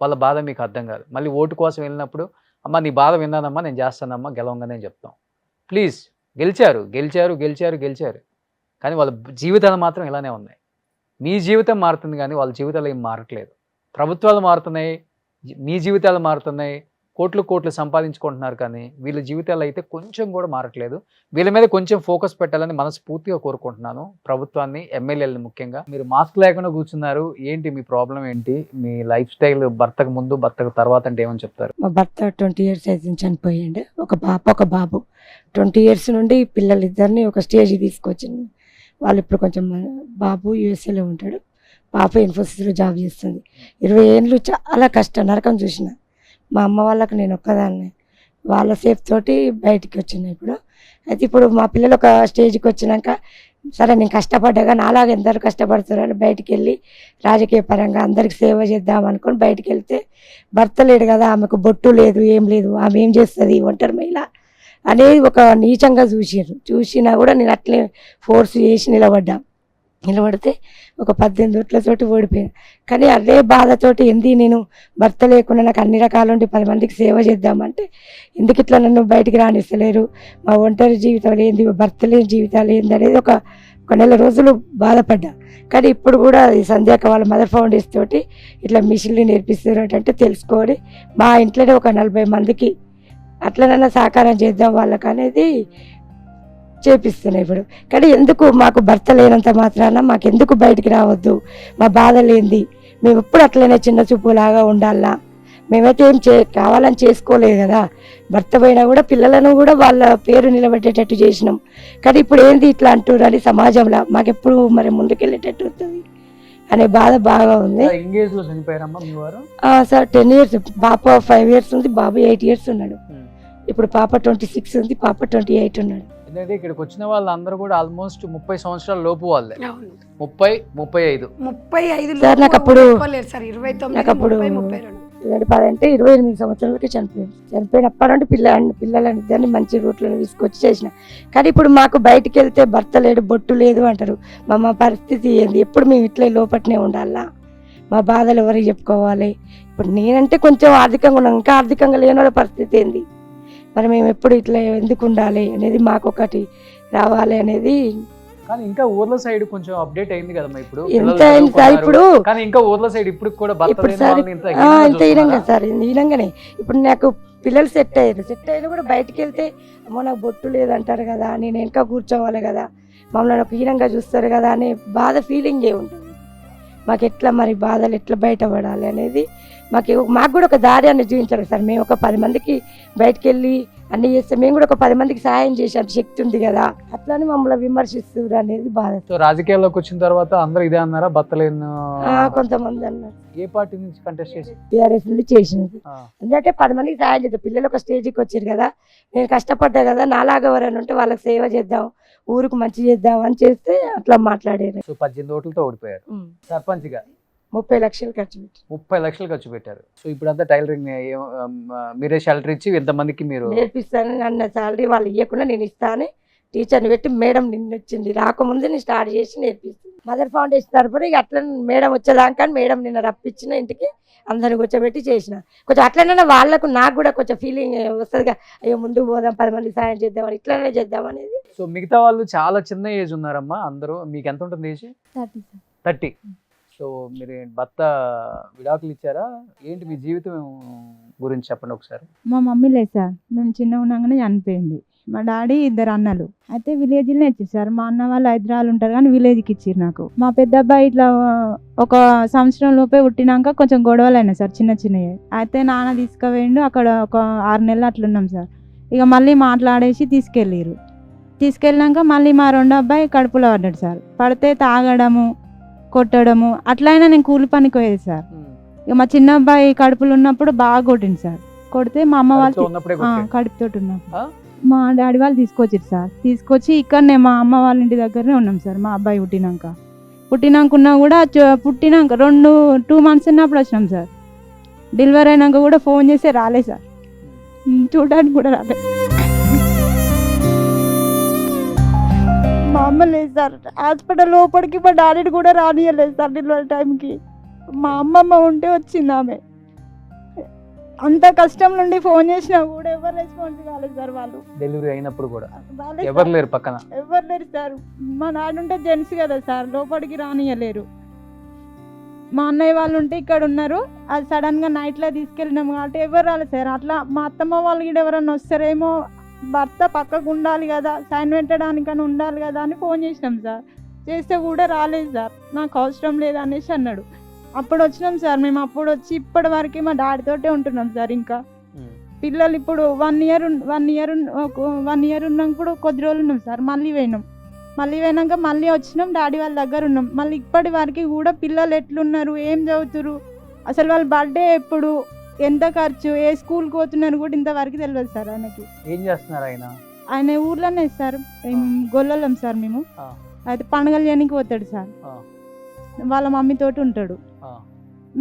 వాళ్ళ బాధ మీకు అర్థం కాదు. మళ్ళీ ఓటు కోసం వెళ్ళినప్పుడు అమ్మ నీ బాధ విన్నానమ్మా, నేను చేస్తానమ్మా, గెలవంగానే చెప్తాం. ప్లీజ్, గెలిచారు కానీ వాళ్ళ జీవితాలు మాత్రం ఇలానే ఉన్నాయి. మీ జీవితం మారుతుంది కానీ వాళ్ళ జీవితాలు ఏం మారట్లేదు. ప్రభుత్వాలు మారుతున్నాయి, మీ జీవితాలు మారుతున్నాయి, కోట్లు సంపాదించుకుంటున్నారు, కానీ వీళ్ళ జీవితాలు అయితే కొంచెం కూడా మారట్లేదు. వీళ్ళ మీద కొంచెం ఫోకస్ పెట్టాలని మనస్ఫూర్తిగా కోరుకుంటున్నాను ప్రభుత్వాన్ని, ఎమ్మెల్యేలని ముఖ్యంగా. మీరు మాస్క్ లేకుండా కూర్చున్నారు, ఏంటి మీ ప్రాబ్లం ఏంటి? మీ లైఫ్ స్టైల్, భర్తకు ముందు భర్తకు తర్వాత అంటే ఏమని చెప్తారు? మా భర్త 20 years అయితే చనిపోయిండు. ఒక పాప ఒక బాబు. 20 years నుండి పిల్లలిద్దరిని ఒక స్టేజ్కి తీసుకొచ్చింది. వాళ్ళు ఇప్పుడు కొంచెం, బాబు యూఎస్ఏలో ఉంటాడు, పాప ఇన్ఫోసిస్లో జాబ్ చేస్తుంది. 20 ఏళ్ళు చాలా కష్టం, నరకం చూసిన. మా అమ్మ వాళ్ళకి నేను ఒక్కదాన్ని, వాళ్ళ సేఫ్ తోటి బయటికి వచ్చిన. అయితే ఇప్పుడు మా పిల్లలు ఒక స్టేజ్కి వచ్చినాక, సరే నేను కష్టపడ్డాగా నాలాగా ఎందరు కష్టపడుతున్నారని బయటికి వెళ్ళి రాజకీయ పరంగా అందరికి సేవ చేద్దాం అనుకొని బయటికి వెళ్తే, భర్త లేడు కదా, ఆమెకు బొట్టు లేదు, ఏం లేదు, ఆమె ఏం చేస్తుంది ఒంటరి మహిళ అనేది ఒక నీచంగా చూసినా కూడా నేను అట్లే ఫోర్స్ చేసి నిలబడితే ఒక 18 ఓట్లతోటి ఓడిపోయాను. కానీ అదే బాధతోటి నేను భర్త లేకుండా నాకు అన్ని రకాల ఉండి 10 మందికి సేవ చేద్దామంటే ఎందుకు ఇట్లా నన్ను బయటికి రానిస్తలేరు, మా ఒంటరి జీవితాలు ఏంది, భర్త లేని జీవితాలు ఏంది అనేది ఒక నెల రోజులు బాధపడ్డా. కానీ ఇప్పుడు కూడా ఈ సంధ్యాక వాళ్ళ మదర్ ఫౌండేషన్ తోటి ఇట్లా మిషన్లు నేర్పిస్తున్నారు అంటే తెలుసుకొని మా ఇంట్లోనే ఒక 40 మందికి అట్లనన్నా సహకారం చేద్దాం వాళ్ళకి అనేది చేపిస్తున్నాయి ఇప్పుడు. కానీ ఎందుకు మాకు భర్త లేనంత మాత్రాన మాకెందుకు బయటికి రావద్దు, మా బాధ లేనిది మేము ఎప్పుడు అట్లనే చిన్న చూపులాగా ఉండాలా? మేమైతే ఏం కావాలని చేసుకోలేదు కదా, భర్త పోయినా కూడా పిల్లలను కూడా వాళ్ళ పేరు నిలబెట్టేటట్టు చేసినాం. కానీ ఇప్పుడు ఏంది ఇట్లా అంటున్నారు అని సమాజంలో మాకెప్పుడు మరి ముందుకెళ్ళేటట్టు ఉంటుంది అనే బాధ బాగా ఉంది. సార్ 10 years, పాప 5 years ఉంది, బాబు 8 years ఉన్నాడు. ఇప్పుడు పాప 26 ఉంది, పాప 28 ఉన్నాడు. ఎందుకంటే ఇక్కడికి వచ్చిన వాళ్ళందరూ కూడా ఆల్మోస్ట్ 30 సంవత్సరాల లోపు వాళ్ళే. 35 సార్ నాకు అప్పుడు 29 అంటే 28 సంవత్సరాలకి చనిపోయినప్పటి నుండి పిల్లలని ఇద్దరిని మంచి రూట్లను తీసుకొచ్చి చేసిన. కానీ ఇప్పుడు మాకు బయటికి వెళ్తే భర్త లేడు, బొట్టు లేదు అంటారు. మా పరిస్థితి ఏంది? ఎప్పుడు మేము ఇట్లా లోపట్నే ఉండాలా? మా బాధలు ఎవరికి చెప్పుకోవాలి? ఇప్పుడు నేనంటే కొంచెం ఆర్థికంగా ఉన్నాను, ఇంకా ఆర్థికంగా లేని వాళ్ళ పరిస్థితి ఏంది? మరి మేము ఎప్పుడు ఇట్లా ఎందుకు ఉండాలి అనేది మాకు ఒకటి రావాలి అనేది. కానీ ఇంకా ఊర్ల సైడ్ కొంచెం అప్డేట్ అయింది కదా ఇప్పుడు. ఎంత అయింది సార్ ఇప్పుడు? కానీ ఇంకా ఊర్ల సైడ్ ఇప్పుడు కూడా ఇప్పుడు సార్ ఇంత ఈనంగా సార్, ఈనంగానే ఇప్పుడు నాకు పిల్లలు సెట్ అయ్యారు కూడా బయటికి వెళ్తే అమ్మో నాకు బొట్టు లేదంటారు కదా, నేను వెనక కూర్చోవాలి కదా, మమ్మల్ని ఒక హీనంగా చూస్తారు కదా అనే బాధ ఫీలింగ్ ఉంటుంది. మాకు ఎట్లా మరి బాధలు ఎట్లా బయటపడాలి అనేది మాకు కూడా ఒక దారి అనేది చూపించాలి సార్. మేము ఒక 10 మందికి బయటకు వెళ్ళి అన్ని చేస్తే మేము కూడా ఒక 10 మందికి సహాయం చేసాం, శక్తి ఉంది కదా, అట్లానే మమ్మల్ని విమర్శిస్తారు అనేది బాధ. రాజకీయాల్లోకి వచ్చిన తర్వాత అందరూ ఇదే అన్నారా? భర్తలేని కొంతమంది అన్నారు. ఏ పార్టీ నుంచి కంటెస్ట్ చేసి? టీఆర్ఎస్ నుండి చేసినది. ఎందుకంటే 10 మందికి సహాయం చేద్దాం, పిల్లలు ఒక స్టేజ్కి వచ్చారు కదా, నేను కష్టపడ్డా కదా, నాలాగా ఎవరైనా ఉంటే వాళ్ళకి సేవ చేద్దాం, ఊరికి మంచి చేద్దాం అని చేస్తే అట్లా మాట్లాడారు. 18 ఓట్లతో ఓడిపోయారు సర్పంచ్ గా. 30 లక్షలు ఖర్చు పెట్టి 30 లక్షలు ఖర్చు పెట్టారు. సో ఇప్పుడంతా టైలరింగ్ మీరే షెల్టర్ ఇచ్చి ఎంతమందికి మీరు నేర్పిస్తాను అన్న సాలరీ వాళ్ళు ఇవ్వకుండా నేను ఇస్తాను టీచర్ని పెట్టి మేడం నిన్న వచ్చింది రాకముందు నేను స్టార్ట్ చేసి నేర్పిస్తాను. మదర్ ఫౌండేషన్ తరపున ఇక అట్లా మేడం వచ్చేదాకా మేడం నిన్న రప్పించిన ఇంటికి అందరిని కూర్చోబెట్టి చేసిన. కొంచెం అట్లనే వాళ్ళకు నాకు కూడా కొంచెం ఫీలింగ్ వస్తుందిగా, అయ్యో ముందుకు పోదాం 10 మంది సాయం చేద్దామని ఇట్లనే చేద్దాం అనేది. సో మిగతా వాళ్ళు చాలా చిన్న ఏజ్ ఉన్నారమ్మా అందరూ. మీకు ఎంత ఉంటుంది ఏజ్? 30. సో మీరు భర్త విడాకులు ఇచ్చారా ఏంటి? మీ జీవితం గురించి చెప్పండి ఒకసారి. మా మమ్మీ లేదు సార్, మేము చిన్న ఉండగానే చనిపోయింది. మా డాడీ 2 అన్నలు అయితే విలేజ్లోనే ఇచ్చారు సార్. మా అన్న వాళ్ళు హైదరాబాద్ ఉంటారు కానీ విలేజ్కి ఇచ్చారు నాకు. మా పెద్ద అబ్బాయి ఇట్లా ఒక సంవత్సరం లోపే పుట్టినాక కొంచెం గొడవలు అయినాయి సార్, చిన్న చిన్నవి. అయితే నాన్న తీసుకుపోయిండు, అక్కడ ఒక 6 నెలలు అట్లున్నాం సార్. ఇక మళ్ళీ మాట్లాడేసి తీసుకెళ్ళాక మళ్ళీ మా 2వ అబ్బాయి కడుపులో పడ్డాడు సార్. పడితే తాగడము కొట్టడము అట్లయినా నేను కూలి పనికి పోయేది సార్. ఇక మా చిన్న అబ్బాయి కడుపులో ఉన్నప్పుడు బాగా కొట్టింది సార్. కొడితే మా అమ్మ వాళ్ళు కడుపుతో ఉన్నప్పుడు మా డాడీ వాళ్ళు తీసుకొచ్చారు సార్. తీసుకొచ్చి ఇక్కడనే మా అమ్మ వాళ్ళ ఇంటి దగ్గరనే ఉన్నాం సార్. మా అబ్బాయి పుట్టినాక ఉన్నా కూడా పుట్టినాక 2 months ఉన్నప్పుడు వచ్చినాం సార్. డెలివరీ అయినాక కూడా ఫోన్ చేస్తే రాలే సార్, చూడడానికి కూడా రాలే. మా అమ్మ లేదు సార్, హాస్పిటల్ లోపలికి మా డాడీని కూడా రానియలేదు సార్ డెలివరీ టైంకి. మా అమ్మమ్మ ఉంటే వచ్చింది ఆమె. అంత కష్టం నుండి ఫోన్ చేసినా కూడా ఎవరు రెస్పాన్స్ కాలేదు సార్. వాళ్ళు డెలివరీ అయినప్పుడు కూడా ఎవరు లేరు పక్కన, ఎవరు లేరు సార్. మా నాన్న ఉంటే జెంట్స్ కదా సార్, లోపలికి రానియలేరు. మా అన్నయ్య వాళ్ళు ఉంటే ఇక్కడ ఉన్నారు, అది సడన్గా నైట్లో తీసుకెళ్ళినాం కాబట్టి ఎవరు రాలేదు సార్. అట్లా మా అత్తమ్మ వాళ్ళు కూడా ఎవరన్నా వస్తారేమో, భర్త పక్కకు ఉండాలి కదా, సైన్ పెట్టడానికని ఉండాలి కదా అని ఫోన్ చేసినాం సార్. చేస్తే కూడా రాలేదు సార్, నాకు అవసరం లేదు అనేసి అన్నాడు. అప్పుడు వచ్చినాం సార్ మేము. అప్పుడు వచ్చి ఇప్పటి వరకు మా డాడీతోటే ఉంటున్నాం సార్. ఇంకా పిల్లలు ఇప్పుడు 1 year ఉన్నప్పుడు కొద్ది రోజులు ఉన్నాం సార్. మళ్ళీ పోయినాక మళ్ళీ వచ్చినాం, డాడీ వాళ్ళ దగ్గర ఉన్నాం. మళ్ళీ ఇప్పటి వరకు కూడా పిల్లలు ఎట్లున్నారు, ఏం చదువుతురు, అసలు వాళ్ళ బర్త్డే ఎప్పుడు, ఎంత ఖర్చు, ఏ స్కూల్కి పోతున్నారు కూడా ఇంతవరకు తెలియదు సార్ ఆయనకి. ఏం చేస్తున్నారు ఆయన ఊర్లోనే సార్, గొల్లలం సార్ మేము. అయితే పండుగలు చేయడానికి పోతాడు సార్, వాళ్ళ మమ్మీతోటి ఉంటాడు.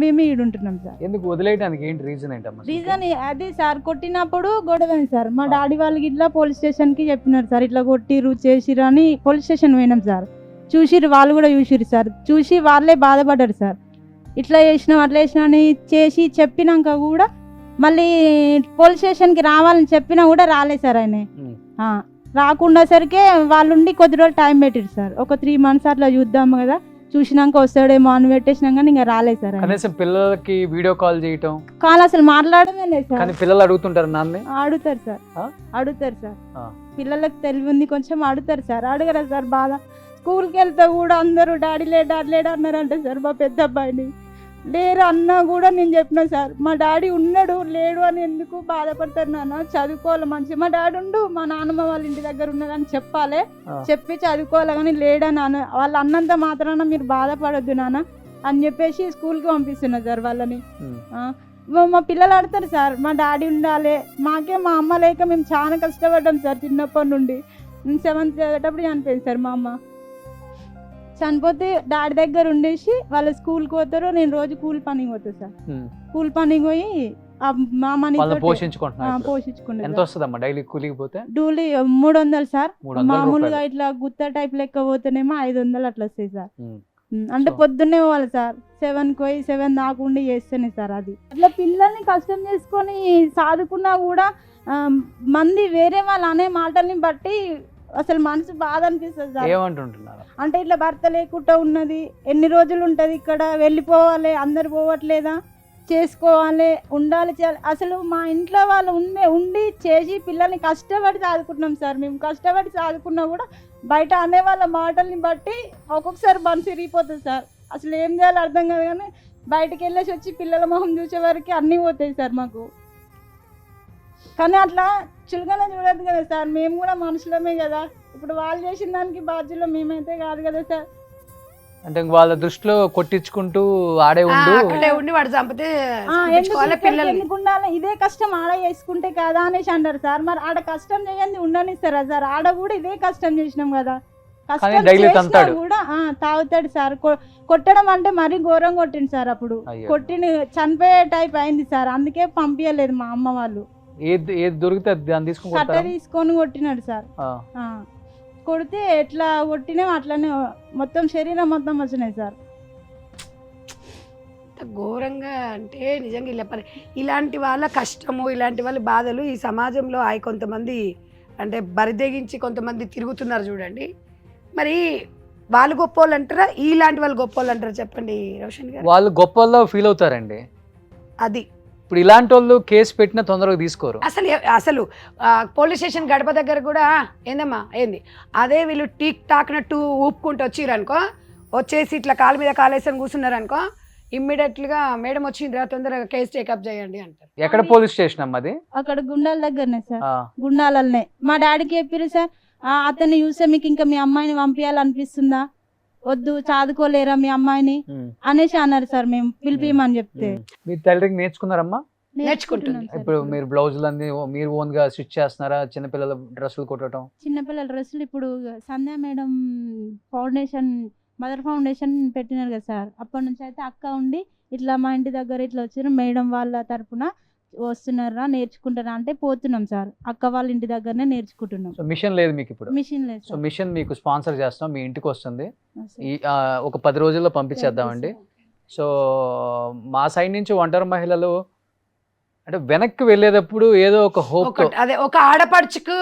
మేము ఈడుంటున్నాం సార్. ఎందుకు వదిలేయడానికి ఏంటి రీజన్ ఏంటమ్మా? రీజన్ అదే సార్, కొట్టినప్పుడు గొడవైంది సార్. మా డాడీ వాళ్ళకి ఇట్లా పోలీస్ స్టేషన్కి చెప్పినారు సార్, ఇట్లా కొట్టిరు చేసిరు అని. పోలీస్ స్టేషన్ పోయినాం సార్, చూసిరు, వాళ్ళు కూడా చూసిరు సార్. చూసి వాళ్ళే బాధపడ్డారు సార్, ఇట్లా చేసినాం అట్లా చేసినా అని చేసి చెప్పినాక కూడా మళ్ళీ పోలీస్ స్టేషన్కి రావాలని చెప్పినా కూడా రాలేదు సార్ ఆయన. రాకుండా సరికే వాళ్ళుండి కొద్ది రోజులు టైం పెట్టారు సార్. ఒక 3 months అట్లా చూద్దాము కదా, చూసినాక వస్తాడేమో అని పెట్టేసినాక ఇంకా రాలేదు సార్. కనీసం పిల్లలకి వీడియో కాల్ చేయటం కాల్ అసలు మాట్లాడమే లేదు సార్. కానీ పిల్లలు అడుగుతుంటారు నాన్నే? అడుగుతారు సార్. పిల్లలకు తెలివి ఉంది కొంచెం, అడుగుతారు సార్. అడగరా సార్ బాధ. స్కూల్కి వెళ్తే కూడా అందరూ డాడీ లేడు అన్నారంటే సార్. మా పెద్ద అబ్బాయిని లేరు అన్నా కూడా నేను చెప్పిన సార్, మా డాడీ ఉన్నాడు లేడు అని ఎందుకు బాధపడతారు నాన్న, చదువుకోవాలి మంచిగా. మా డాడీ ఉండు, మా నాన్నమ్మ వాళ్ళ ఇంటి దగ్గర ఉన్నాడని చెప్పాలి, చెప్పి చదువుకోవాలి. కానీ లేడని వాళ్ళు అన్నంత మాత్రాన మీరు బాధపడొద్దు నాన్న అని చెప్పేసి స్కూల్కి పంపిస్తున్నా సార్ వాళ్ళని. మా పిల్లలు ఆడతారు సార్, మా డాడీ ఉండాలి. మా అమ్మ లేక మేము చాలా కష్టపడ్డాం సార్ చిన్నప్పటి నుండి. 7th చదివేటప్పుడు చనిపోయింది సార్ మా అమ్మ. చనిపోతే డాడీ దగ్గర ఉండేసి వాళ్ళు స్కూల్కి పోతారు, నేను రోజు కూలి పనికి పోతాను సార్. కూలి పనికి పోయి మా మనీ పోషించుకుంటాను. ఎంత వస్తుందమ్మా డైలీ కూలికి పోతే? Daily 300 sir. మామూలుగా ఇట్లా గుత్త టైప్ లెక్క పోతేనేమో 500 అట్లా వస్తాయి సార్. అంటే పొద్దున్నే పోవాలి సార్, 7కి పోయి 7 దాకుండా చేస్తేనే సార్. అది అట్లా పిల్లల్ని కష్టం చేసుకొని సాదుకున్నా కూడా మంది వేరే వాళ్ళు అనే మాటల్ని బట్టి అసలు మనసు బాధ అనిపిస్తుంది సార్. ఏమంటుంటున్నారు అంటే ఇట్లా భర్త లేకుండా ఉన్నది, ఎన్ని రోజులు ఉంటుంది ఇక్కడ, వెళ్ళిపోవాలి, అందరు పోవట్లేదా, చేసుకోవాలి, ఉండాలి. అసలు మా ఇంట్లో వాళ్ళు ఉండి చేసి పిల్లల్ని కష్టపడి చదువుకుంటున్నాం సార్. మేము కష్టపడి చదువుకున్నా కూడా బయట అనే వాళ్ళ మాటల్ని బట్టి ఒక్కొక్కసారి మనసు విరిగిపోతుంది సార్. అసలు ఏం చేయాలో అర్థం కాదు. కానీ బయటకు వెళ్ళేసి వచ్చి పిల్లల మొహం చూసే వరకు అన్నీ పోతాయి సార్ మాకు. కానీ అట్లా చులకన చూడద్దు కదా సార్, మేము కూడా మనుషులమే కదా. ఇప్పుడు వాళ్ళు చేసిన దానికి బాధ్యులు మేమైతే కాదు కదా సార్. అంటే వాళ్ళ దృష్టిలో కొట్టించుకుంటూ ఆడే ఉండి వాడు చంపితే ఎందుకు ఉండాలి, ఇదే కష్టం ఆడ చేసుకుంటే కదా అనేసి అంటారు సార్. మరి ఆడ కష్టం చేయండి ఉండనిస్తారా సార్? ఆడ కూడా ఇదే కష్టం చేసినాం కదా, కష్టాలు డైలీ చేసినా తంతాడు. కూడా తాగుతాడు సార్. కొట్టడం అంటే మరీ ఘోరం కొట్టింది సార్. అప్పుడు అయ్యో. కొట్టిన చనిపోయే టైప్ అయింది సార్. అందుకే పంపించలేదు మా అమ్మ వాళ్ళు. ఏది దొరికితే అది దాన్ని తీసుకుని కట్ట కొడతారా? తీసుకొని కొట్టినాడు సార్. ఆ. కొడితే ఎట్లా కొట్టినా అట్లనే మొత్తం శరీరం మొత్తం వచ్చినాయి సార్. ఎంత ఘోరంగా అంటే నిజంగా ఇలాంటి వాళ్ళ కష్టము, ఇలాంటి వాళ్ళ బాధలు ఈ సమాజంలో కొంతమంది అంటే బరిదెగించి కొంతమంది తిరుగుతున్నారు చూడండి. మరి వాళ్ళు గొప్ప వాళ్ళు అంటారా, ఇలాంటి వాళ్ళు గొప్ప వాళ్ళు అంటారా చెప్పండి రోషన్ గారు? వాళ్ళు గొప్ప వాళ్ళ ఫీల్ అవుతారండి. అది ఇప్పుడు ఇలాంటి వాళ్ళు కేసు పెట్టినా తొందరగా తీసుకోరు. అసలు పోలీస్ స్టేషన్ గడప దగ్గర కూడా ఏందమ్మా ఏంది అదే వీళ్ళు టీక్ టాక్నట్టు ఊపుకుంటూ వచ్చిరనుకో, వచ్చేసి ఇట్లా కాలు మీద కాలేసం కూర్చున్నారనుకో, ఇమ్మీడియట్గా మేడం వచ్చిందిరా తొందరగా కేసు టేకప్ చేయండి అంటారు. ఎక్కడ పోలీస్ స్టేషన్ అమ్మా అది? అక్కడ గుండాల దగ్గరనే సార్. ఆ. గుండాలనే మా డాడీకి చెప్పారు సార్, అతన్ని చూస్తే మీకు ఇంకా మీ అమ్మాయిని పంపించాలనిపిస్తుందా, వద్దు చదువుకోలేరా మీ అమ్మాయిని అనేసి అన్నారు సార్. మేము పిలిపిమని చెప్తే మీ టైలరింగ్ నేర్చుకున్నారమ్మా? నేర్చుకుంటున్నాం సార్. ఇప్పుడు మీరు బ్లౌజులు అన్ని మీరు ఓన్ గా స్టిచ్ చేస్తున్నారా? చిన్నపిల్లల డ్రెస్సులు కుట్టడం? చిన్నపిల్లల డ్రెస్సులు ఇప్పుడు సంధ్యా మేడం ఫౌండేషన్, మదర్ ఫౌండేషన్ పెట్టినారు కదా సార్. అప్పటి నుంచి అయితే అక్క ఉండి ఇట్లా మా ఇంటి దగ్గర ఇట్లా వచ్చారు, మేడం వాళ్ళ తరపున వస్తున్నారా నేర్చుకుంటారా అంటే పోతున్నాం సార్. అక్క వాళ్ళ ఇంటి దగ్గరనే నేర్చుకుంటున్నాం. సో మిషన్ లేదు మీకు ఇప్పుడు? మిషన్ లేదు సో సార్. మిషన్ మీకు స్పాన్సర్ చేస్తాం, మీ ఇంటికి వస్తుంది. సార్. ఈ ఒక 10 రోజుల్లో పంపించేద్దామండి. సో మా సైడ్ నుంచి ఒంటరి మహిళలు అంటే వెనక్కి వెళ్ళేటప్పుడు ఏదో ఒక హోప్, అదే ఒక ఆడపడుచుకు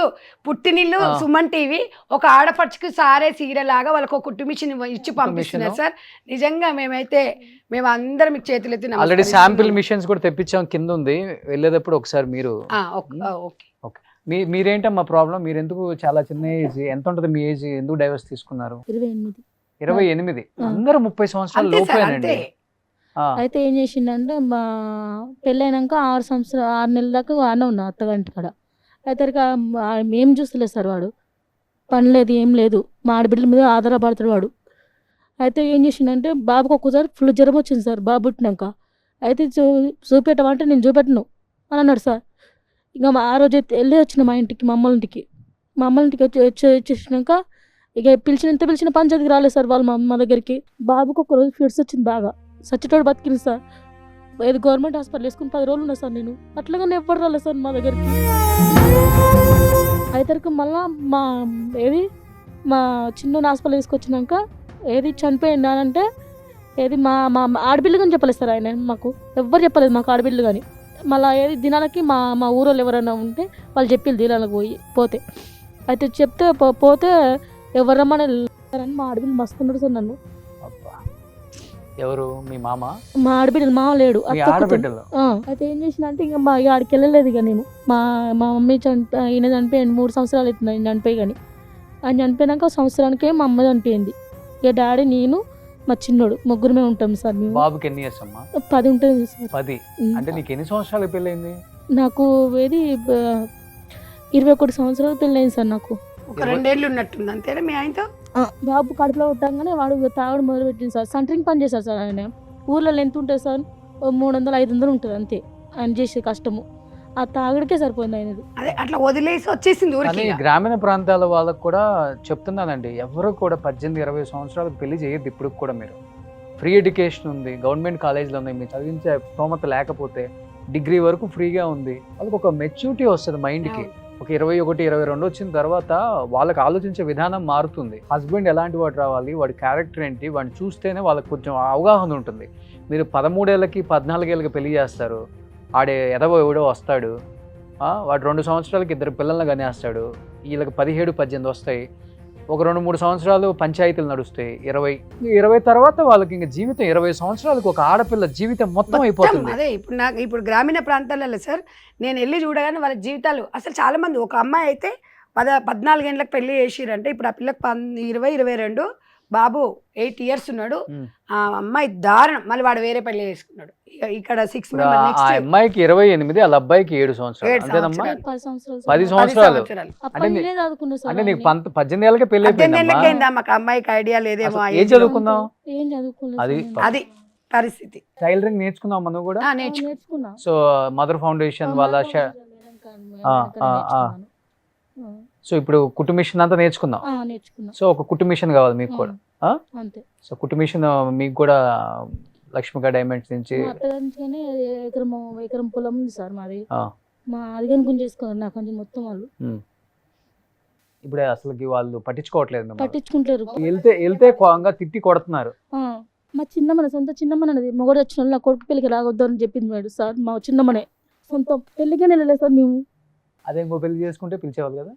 పుట్టినిల్లు సుమన్ టీవీ, ఒక ఆడపడుచుకు సారే సీరలాగా వాళ్ళకు ఒక కుట్టు మిషన్ ఇచ్చి పంపిస్తున్నారు సార్. నిజంగా మేము అందరం మీకు చేతులు ఎత్తి ఆల్రెడీ శాంపిల్ మిషన్స్ కూడా తెప్పించాం, కింద ఉంది. వెళ్ళేటప్పుడు ఒకసారి మీరు ఓకే. మీరేంటమ్మా ప్రాబ్లం? మీరు ఎందుకు చాలా చిన్న ఏజ్, ఎంత ఉంటుంది మీ ఏజ్, ఎందుకు డైవర్స్ తీసుకున్నారు? 28. అందరూ 30 సంవత్సరాలు అంతే సార్, లోపేనండి. అంతే. అయితే ఏం చేసిండంటే మా పెళ్ళైనాక 6 నెలల దాకా వాడినా ఉన్నా అత్తగారింటి కాడ. అయితే ఏం చూస్తలేదు సార్, వాడు పని లేదు ఏం లేదు, మా ఆడబిడ్డల మీద ఆధారపడతాడు వాడు. అయితే ఏం చేసిండంటే బాబుకి ఒక్కసారి ఫుల్ జ్వరం వచ్చింది సార్ బాబు పుట్టినాక. అయితే చూపెట్టమంటే నేను చూపెట్టను అని అన్నాడు సార్. ఇంకా ఆ రోజు వెళ్ళి వచ్చిన మా ఇంటికి, మా అమ్మల ఇంటికి వచ్చేసినాక ఇక పిలిచిన పంచాయతీకి రాలేదు సార్ వాళ్ళు మా దగ్గరికి. బాబుకి ఒక రోజు ఫిట్స్ వచ్చింది, బాగా సచ్చిటోడు బతికింది సార్. ఏది గవర్నమెంట్ హాస్పిటల్ వేసుకుని 10 రోజులు ఉన్నా సార్ నేను. అట్లాగానే ఎవ్వరు రాలేదు సార్ మా దగ్గరికి. అయితే మళ్ళా మా చిన్న హాస్పిటల్ తీసుకొచ్చినాక చనిపోయింది అని అంటే మా ఆడపిల్ల కానీ చెప్పలేదు సార్ ఆయన. మాకు ఎవ్వరు చెప్పలేదు, మాకు ఆడపిల్లలు కానీ. మళ్ళీ దినాలకి మా ఊరోళ్ళు ఎవరైనా ఉంటే వాళ్ళు చెప్పి దినాలకు పోతే అయితే చెప్తే పోతే ఎవరు రమ్మని మా ఆడపిల్లలు మస్తున్నాడు సార్ నన్ను. ఎవరు? మీ మామ? మా ఆడబిడ్డలు, మామ లేడు. ఆడబిడ్డలు? అయితే ఏం చేసిన అంటే ఇంకా ఆడికి వెళ్ళలేదు. ఇక నేను మా మమ్మీ ఈయన చనిపోయాడు 3 సంవత్సరాలు అవుతుంది ఆయన చనిపోయి. కానీ ఆయన చనిపోయినాక సంవత్సరానికే మా అమ్మ చనిపోయింది. ఇక డాడీ, నేను, మా చిన్నోడు ముగ్గురమే ఉంటాం సార్ మేము. బాబుకి ఎన్ని ఇయర్స్ అమ్మా? 10 ఉంటుంది సార్. 10. అంటే నీకు ఎన్ని సంవత్సరాలు పెళ్ళైంది? నాకు 21 సంవత్సరాలు పెళ్ళయింది సార్. నాకు ఒక 2 ఏళ్ళు ఉన్నట్టుంది అంతేనా మీ ఆయనతో? బాబు కడుపులో ఉంటాగానే వాడు తాగడం మొదలుపెట్టింది సార్. సెంటరింగ్ పని చేశారు సార్ ఆయన. ఊర్లలో ఎంత ఉంటుంది సార్? 300-500 ఉంటుంది అంతే ఆయన చేసే కష్టము. ఆ తాగడికే సరిపోయింది ఆయనది. అదే అట్లా వదిలేసి వచ్చేసింది ఊరికి. గ్రామీణ ప్రాంతాల వాళ్ళకు కూడా చెప్తున్నానండి, ఎవరు కూడా 18-20 సంవత్సరాలకు పెళ్లి చేయొద్దు. ఇప్పుడు కూడా మీరు ఫ్రీ ఎడ్యుకేషన్ ఉంది, గవర్నమెంట్ కాలేజీలో ఉన్నాయి. మీరు చదివించే స్తోమత లేకపోతే డిగ్రీ వరకు ఫ్రీగా ఉంది. వాళ్ళకి ఒక మెచ్యూరిటీ వస్తుంది మైండ్కి. ఒక 21-22 వచ్చిన తర్వాత వాళ్ళకి ఆలోచించే విధానం మారుతుంది. హస్బెండ్ ఎలాంటి వాడు రావాలి, వాడి క్యారెక్టర్ ఏంటి, వాడిని చూస్తేనే వాళ్ళకి కొంచెం అవగాహన ఉంటుంది. మీరు 13 ఏళ్ళకి 14 ఏళ్ళకి పెళ్లి చేస్తారు, ఆడే ఎవడో వస్తాడు, వాడు 2 సంవత్సరాలకి 2 పిల్లల్ని కనేస్తాడు. వీళ్ళకి 17-18 వస్తాయి. ఒక 2-3 సంవత్సరాలు పంచాయతీలు నడుస్తాయి. 20 తర్వాత వాళ్ళకి ఇంకా జీవితం 20 సంవత్సరాలకు ఒక ఆడపిల్ల జీవితం మొత్తం అయిపోతుంది. అదే ఇప్పుడు గ్రామీణ ప్రాంతాలలో సార్ నేను వెళ్ళి చూడగానే వాళ్ళ జీవితాలు అసలు చాలా మంది, ఒక అమ్మాయి అయితే 14 ఏళ్ళకి పెళ్లి చేసిరంటే ఇప్పుడు ఆ పిల్లకి 20-22, బాబు 8 ఇయర్స్ ఉన్నాడు. ఆ అమ్మాయి దారుణం. మళ్ళీ వాడు వేరే పెళ్లి చేసుకున్నాడు. ఇక్కడ 6 ఆ అమ్మాయికి 28, వాళ్ళ అబ్బాయికి 7 సంవత్సరాలు. అంతేనమ్మా? 10 సంవత్సరాలు. అంటే నీకు 18 ఏళ్ళకే పెళ్లి అయిపోయిందమ్మా. మాకు అమ్మాయికి ఐడియా లేదేమో. ఏం చదువుకుందాం? అది పరిస్థితి. టైలరింగ్ నేర్చుకున్నాం మనం కూడా. నేర్చుకున్నా. సో మదర్ ఫౌండేషన్ వాళ్ళ సో ఇప్పుడు కుట్టు మిషన్ అంతా నేర్చుకుందాం. నేర్చుకున్నాం సో ఒక కుట్టు మిషన్ కావాలి మీకు కూడా. అంతే. సో కుట్టు మిషన్ మీకు కూడా లక్ష్మిక డైమండ్స్ నుంచి మా అత్తగారి నుంచిగానే ఎకరం పొలం ఉంది సార్ మాది. ఆ. మా అది కానీ గుంజేసుకోవాలి నాకు కొంచెం మొత్తం వాళ్ళు ఇప్పుడు అసలుకి వాళ్ళు పట్టించుకోవట్లేదు మిమ్మల్ని. పట్టించుకుంటారు. వెళ్తే కోంగా తిట్టి కొడుతున్నారు. మా చిన్నమ్మన సొంత చిన్నమ్మనది మొగడు వచ్చిన నా కొడుకు పెళ్ళికి రావద్దు అని చెప్పింది మేడం సార్. మా చిన్నమ్మనే సొంత పెళ్ళిగానే వెళ్ళలేదు సార్ మేము. అదే ఇంకో పెళ్లి చేసుకుంటే పిలిచేవాళ్ళు కదా.